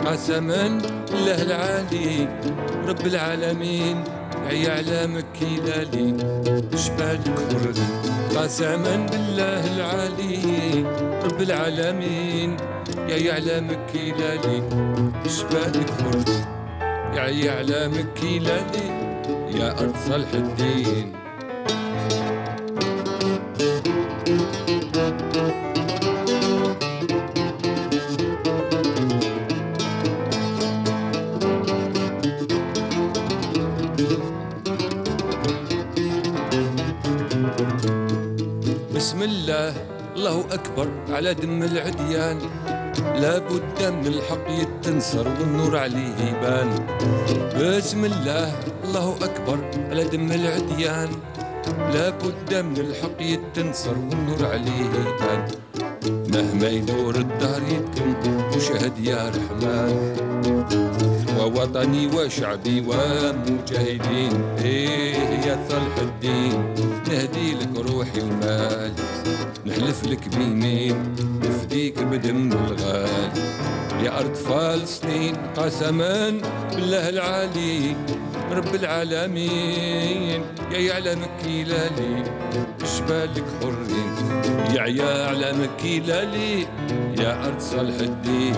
قسما الله العالي رب العالمين يا علامك كيلالي شبالك حر قسما بالله العالي رب العالمين يا علامك كيلالي شبالك حر يا علامك كيلالي يا أرض صالح الدين. بسم الله الله أكبر على دم العديان لابد من الحق يتنصر والنور عليه يبان. بسم الله الله أكبر على دم العديان لابد من الحق يتنصر والنور عليه يبان. مهما يدور الدهر يتم وشهد يا رحمن ووطني وشعبي ومجاهدين إيه يا صالح الدين نهدي لك روحي ومالي نحلف لك بيمين نفديك بدم الغالي يا أرض فلسطين قسما بالله العالي رب العالمين يا يعلمك كيلالي شبالك حرين يا يعلمك كيلالي يا أرض صالح الدين.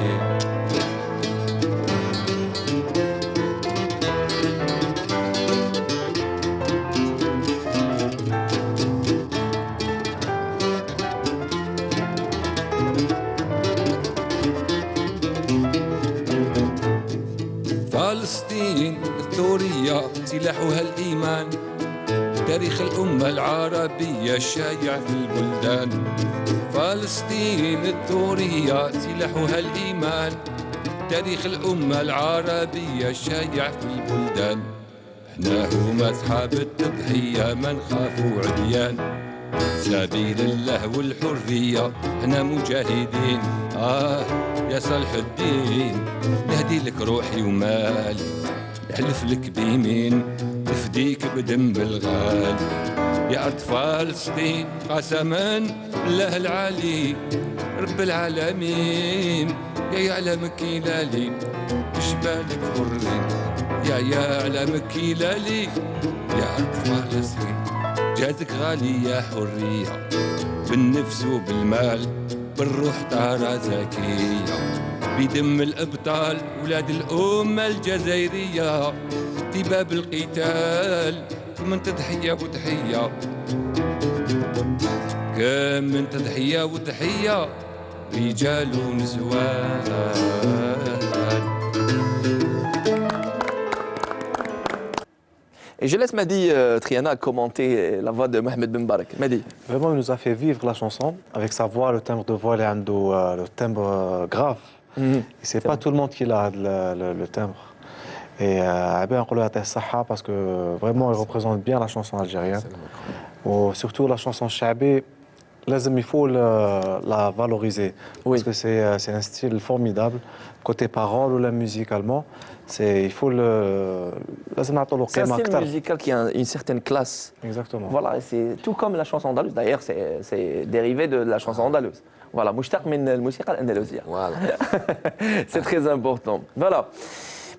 سلاحها الإيمان تاريخ الأمة العربية الشائع في البلدان فلسطين الثورية سلاحها الإيمان تاريخ الأمة العربية الشائع في البلدان احنا هما أصحاب التضحية ما نخافوا عديان سبيل الله والحرية احنا مجاهدين يا صالح الدين نهدي لك روحي ومالي نحلف لك بيمين نفديك بدم الغالي يا أرض فلسطين قسما بالله العلي رب العالمين يا يعلم كلالي بالك حرين يا يعلم كلالي يا أرض فلسطين جاتك غالي يا حرية بالنفس وبالمال بالروح طارة زكية بدم الأبطال ولاد الأمة الجزائرية في باب القتال من تضحية وتحية كم من تضحية وتحية رجال ونسوان.
Et je laisse Mehdi Triana commenter la voix de Mohamed Ben Barak. Mehdi.
Vraiment, il nous a fait vivre la chanson avec sa voix, le timbre de voix, le timbre grave. Et c'est pas tout le monde qui a le timbre. Et Abel Saha parce que vraiment, il représente bien la chanson algérienne. Surtout la chanson Chabi, il faut la valoriser. Parce que c'est un style formidable. Côté parole ou la musicalement, il faut le.
C'est un style musical qui a une certaine classe.
Exactement.
Voilà, c'est tout comme la chanson andalouse. D'ailleurs, c'est dérivé de la chanson andalouse. Voilà, Mouchtaq min al-musiqa al-andalousia. Voilà. C'est très important. Voilà.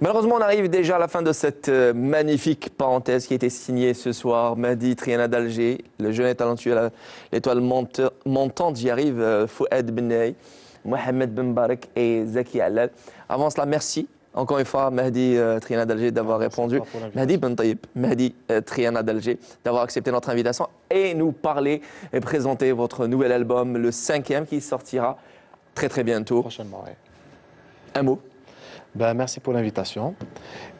Malheureusement, on arrive déjà à la fin de cette magnifique parenthèse qui a été signée ce soir. Mehdi Triana d'Alger, le jeune et talentueux, l'étoile montante, j'y arrive, Fouad Benay, Mohamed Ben Barak et Zaki Allal. Avant cela, merci encore une fois, Mehdi Triana d'Alger, d'avoir répondu. Mehdi Ben Taïb, Mehdi Triana d'Alger, d'avoir accepté notre invitation et nous parler et présenter votre nouvel album, le 5e, qui sortira très très bientôt.
Prochainement, oui.
Un mot.
Ben, merci pour l'invitation.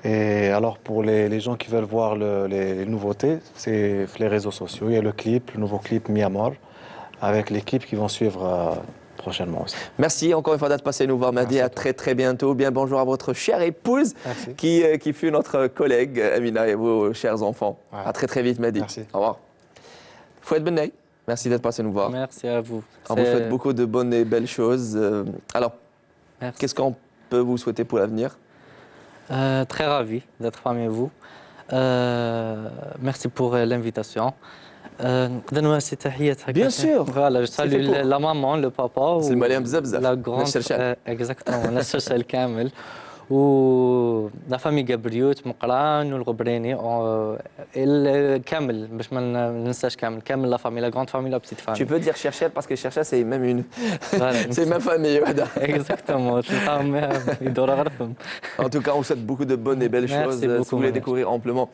Et alors, pour les gens qui veulent voir les nouveautés, c'est les réseaux sociaux. Il y a le clip, le nouveau clip Mi-Amor, avec les clips qui vont suivre prochainement aussi.
Merci encore une fois d'être passé nous voir, Mehdi. À très très bientôt. Bien bonjour à votre chère épouse qui fut notre collègue Amina et vos chers enfants. Ouais. À très très vite, Mehdi.
Merci.
Au revoir. Fouad Benay, merci d'être passé nous voir.
Merci à vous.
On vous souhaite beaucoup de bonnes et belles choses. Alors, qu'est-ce qu'on peut vous souhaiter pour l'avenir?
Très ravi d'être parmi vous. Merci pour l'invitation.
Bien sûr.
Voilà, je salue la maman, le papa,
la
grande. Exactement. ولا فامي جابريوت مقران والغبريني كامل باش ما ننساش كامل لا فامي لا غراند فامي لا بتيت فامي.
Tu peux dire Cherchel parce que Cherchel c'est même une c'est même famille.
Exactement.
En tout cas, on vous souhaite beaucoup de bonnes et belles choses. Si vous voulez découvrir amplement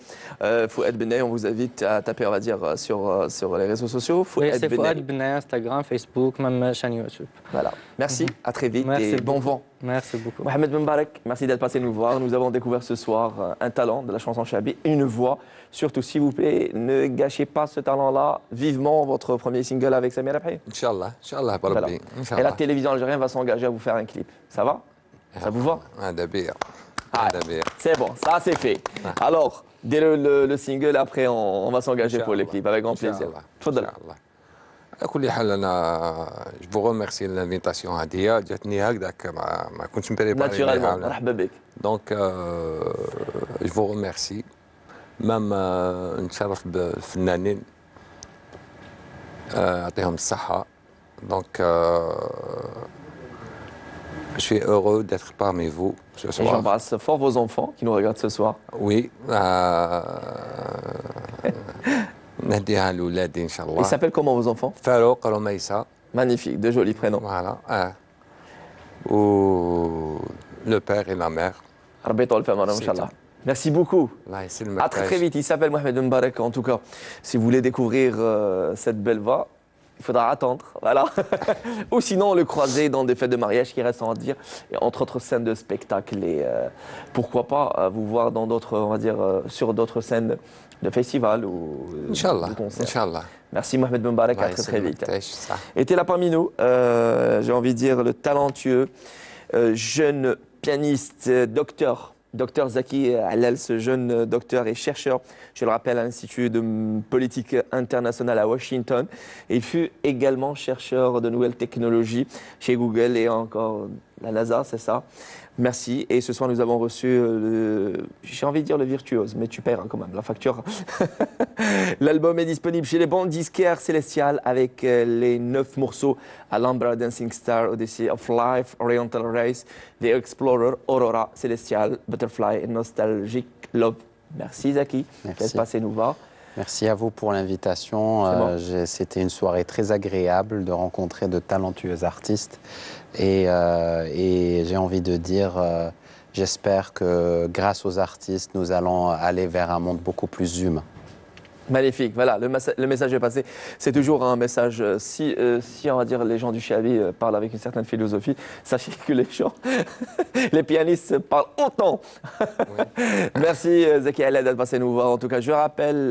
Fouad Benay, on vous invite à taper, on va dire, sur les réseaux sociaux.
C'est Fouad Benay, Instagram, Facebook, même chaîne YouTube.
Voilà. Merci, à très vite et bon vent.
Merci beaucoup.
Mohamed Ben Barak, merci d'être passé nous voir. Nous avons découvert ce soir un talent de la chanson Chabi et une voix. Surtout, s'il vous plaît, ne gâchez pas ce talent-là. Vivement votre premier single avec Samir Rabhi.
Inch'Allah, Inch'Allah,
voilà. Et la télévision algérienne va s'engager à vous faire un clip. Ça va? Ça vous va? C'est bon, ça c'est fait. Alors, dès le single, après, on va s'engager pour le clip avec grand plaisir.
كل حال انا جو ريميرسي لانفيتاسيون هذه جاتني هكذاك ما كنتش مبريباري
عليها مرحبا بك
دونك جو ريميرسي مام نتشرف بالفنانين يعطيهم الصحه دونك je suis heureux d'être parmi vous ce soir.
J'embrasse fort vos enfants qui nous regardent ce soir.
Oui.
Ils s'appellent comment vos enfants?
Farouk, Romaïsa.
Magnifique, de jolis prénoms.
Voilà. Ou le père et la mère.
Merci beaucoup. À très très vite. Il s'appelle Mohamed Ben Barak. En tout cas, si vous voulez découvrir cette belle voix, il faudra attendre, voilà. Ou sinon le croiser dans des fêtes de mariage qui restent à dire, et entre autres scènes de spectacle. Et pourquoi pas vous voir dans d'autres, on va dire, sur d'autres scènes de festivals ou de concerts.
Inch'Allah.
Merci Mohamed Ben Barek, à très vite. Était là parmi nous, j'ai envie de dire, le talentueux jeune pianiste, docteur Zaki Halal, ce jeune docteur et chercheur, je le rappelle, à l'Institut de politique internationale à Washington. Et il fut également chercheur de nouvelles technologies chez Google et encore la NASA, c'est ça. Merci. Et ce soir, nous avons reçu, j'ai envie de dire le virtuose, mais tu perds quand même la facture. L'album est disponible chez les bandes disquaires Célestial avec les 9 morceaux: Alhambra, Dancing Star, Odyssey of Life, Oriental Race, The Explorer, Aurora, Célestial, Butterfly et Nostalgic Love. Merci Zaki. Merci. Passer nous voir.
Merci à vous pour l'invitation. C'était une soirée très agréable de rencontrer de talentueux artistes. Et j'ai envie de dire, j'espère que grâce aux artistes, nous allons aller vers un monde beaucoup plus humain.
Magnifique, voilà, le message est passé. C'est toujours un message, si on va dire les gens du Chabi parlent avec une certaine philosophie, sachez que les gens, les pianistes parlent autant. Oui. Merci Zaki Halal d'être passé nous voir. En tout cas, je rappelle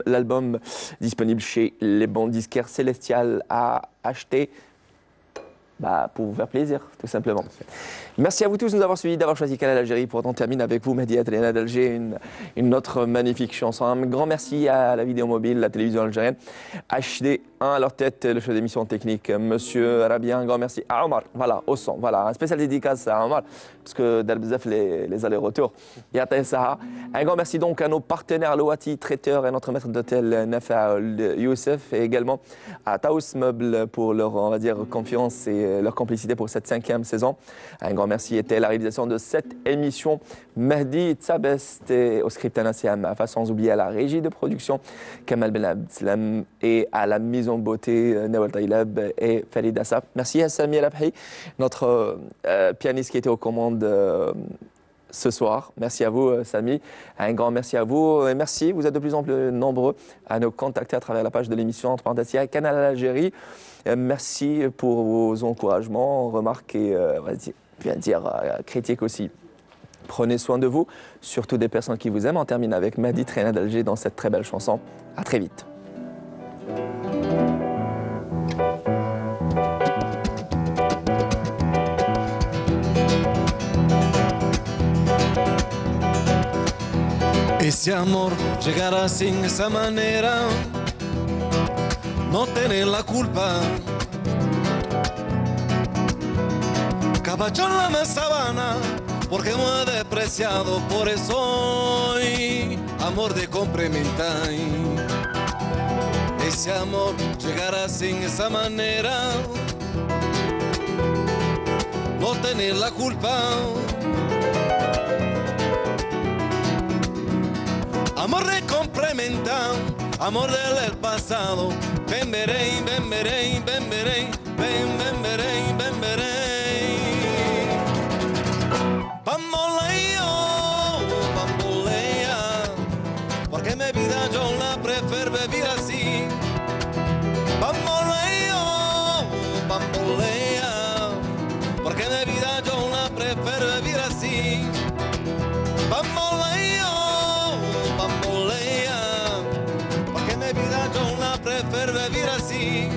l'album disponible chez les bandes disquaires Célestial à acheter. Pour vous faire plaisir, tout simplement. Merci à vous tous de nous avoir suivis, d'avoir choisi Canal Algérie. Pour autant, on termine avec vous, Mehdi Adriana d'Alger, une autre magnifique chanson. Un grand merci à la vidéo mobile, la télévision algérienne, HD1 à leur tête, le chef d'émission technique, Monsieur Rabia. Un grand merci à Omar, voilà, au son. Voilà, un spécial dédicace à Omar, parce que d'Albezef, les allers-retours. Un grand merci donc à nos partenaires, Loati, traiteur et notre maître d'hôtel, Nafa Youssef, et également à Taous Meubles pour leur, on va dire, confiance et leur complicité pour cette 5e saison. Un grand merci était la réalisation de cette émission. Mehdi Tsabest au script Anassiam, sans oublier à la régie de production Kamal Ben Abdeslam et à la mise en beauté Nawal Taïlab et Farid Assaf. Merci à Sami Alabhi, notre pianiste qui était aux commandes ce soir. Merci à vous, Sami. Un grand merci à vous. Et merci, vous êtes de plus en plus nombreux à nous contacter à travers la page de l'émission Entre parenthèses Canal Algérie. Merci pour vos encouragements, remarques et critiques aussi. Prenez soin de vous, surtout des personnes qui vous aiment. On termine avec Mehdi Adriana d'Alger dans cette très belle chanson. À très vite.
Ese amor llegará sin esa manera, no tener la culpa. Caballón la sabana, porque me he despreciado, por eso hoy amor de complementar. Ese amor llegará sin esa manera, no tener la culpa. Amor de complementar, amor del pasado. Ven veré, ven veré, ven veré, ven veré, ven veré. Bambolea, porque mi vida yo la prefiero vivir así. Bambolea, porque mi vida yo la prefiero vivir así. Bambolea, porque mi vida yo la prefiero vivir así.